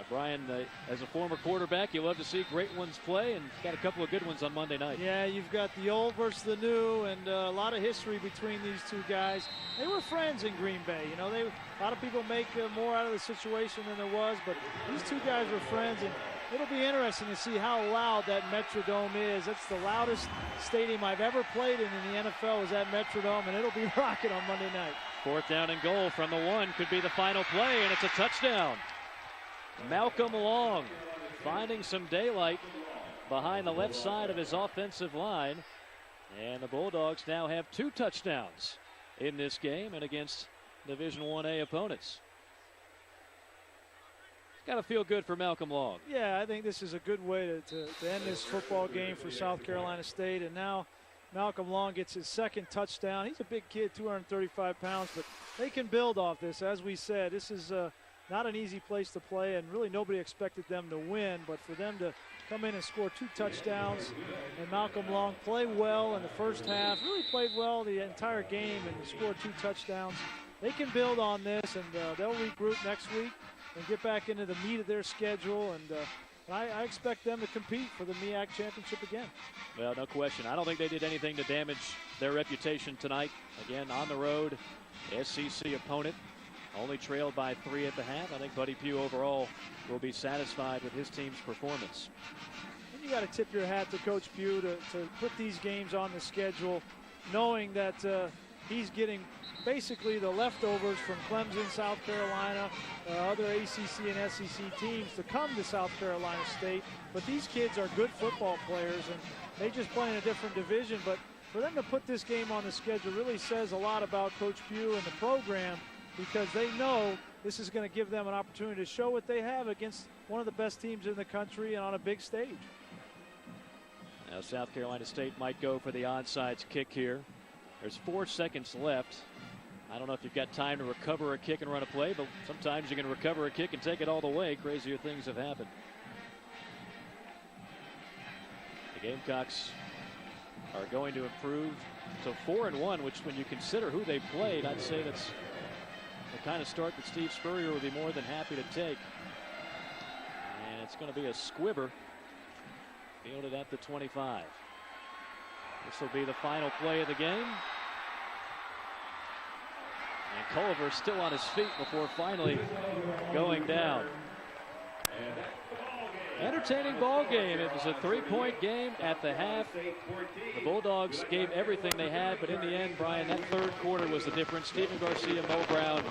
Brian, as a former quarterback, you love to see great ones play, and got a couple of good ones on Monday night. Yeah, you've got the old versus the new, and a lot of history between these two guys. They were friends in Green Bay. You know, a lot of people make more out of the situation than there was, but these two guys were friends, and it'll be interesting to see how loud that Metrodome is. That's the loudest stadium I've ever played in the NFL, is that Metrodome, and it'll be rocking on Monday night. 4th down and goal from the 1 could be the final play, and it's a touchdown. Malcolm Long finding some daylight behind the left side of his offensive line. And the Bulldogs now have 2 touchdowns in this game and against Division 1A opponents. Got to feel good for Malcolm Long. Yeah, I think this is a good way to end this football game for South Carolina State. And now Malcolm Long gets his 2nd touchdown. He's a big kid, 235 pounds, but they can build off this. As we said, this is not an easy place to play, and really nobody expected them to win, but for them to come in and score 2 touchdowns, and Malcolm Long play well in the first half, really played well the entire game and scored 2 touchdowns. They can build on this, and they'll regroup next week and get back into the meat of their schedule, and I expect them to compete for the MEAC championship again. Well, no question. I don't think they did anything to damage their reputation tonight. Again, on the road, SEC opponent. Only trailed by 3 at the half. I think Buddy Pugh overall will be satisfied with his team's performance. And you got to tip your hat to Coach Pugh to put these games on the schedule, knowing that he's getting basically the leftovers from Clemson, South Carolina, other ACC and SEC teams to come to South Carolina State. But these kids are good football players, and they just play in a different division. But for them to put this game on the schedule really says a lot about Coach Pugh and the program, because they know this is going to give them an opportunity to show what they have against one of the best teams in the country and on a big stage. Now South Carolina State might go for the onside kick here. There's 4 seconds left. I don't know if you've got time to recover a kick and run a play, but sometimes you can recover a kick and take it all the way. Crazier things have happened. The Gamecocks are going to improve to 4-1, which when you consider who they played, I'd say that's the kind of start that Steve Spurrier would be more than happy to take. And it's going to be a squibber fielded at the 25. This will be the final play of the game. And Culver still on his feet before finally going down. Entertaining ball game. It was a 3-point game at the half. The Bulldogs gave everything they had, but in the end, Brian, that 3rd quarter was the difference. Stephen Garcia, Mo Brown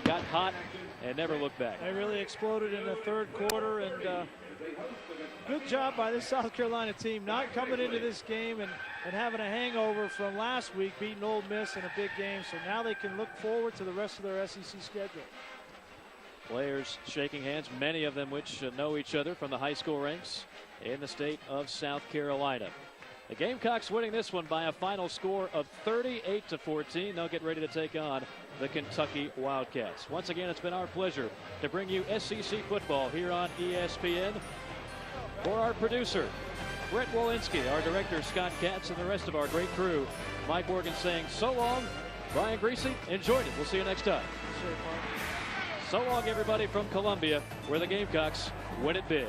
got hot and never looked back. They really exploded in the 3rd quarter, and good job by this South Carolina team not coming into this game and having a hangover from last week, beating Ole Miss in a big game. So now they can look forward to the rest of their SEC schedule. Players shaking hands, many of them which know each other from the high school ranks in the state of South Carolina. The Gamecocks winning this one by a final score of 38-14. They'll get ready to take on the Kentucky Wildcats. Once again, it's been our pleasure to bring you SEC football here on ESPN. For our producer, Brett Walensky, our director, Scott Katz, and the rest of our great crew, Mike Morgan saying so long. Brian Greasy, enjoyed it. We'll see you next time. So long, everybody, from Columbia, where the Gamecocks win it big.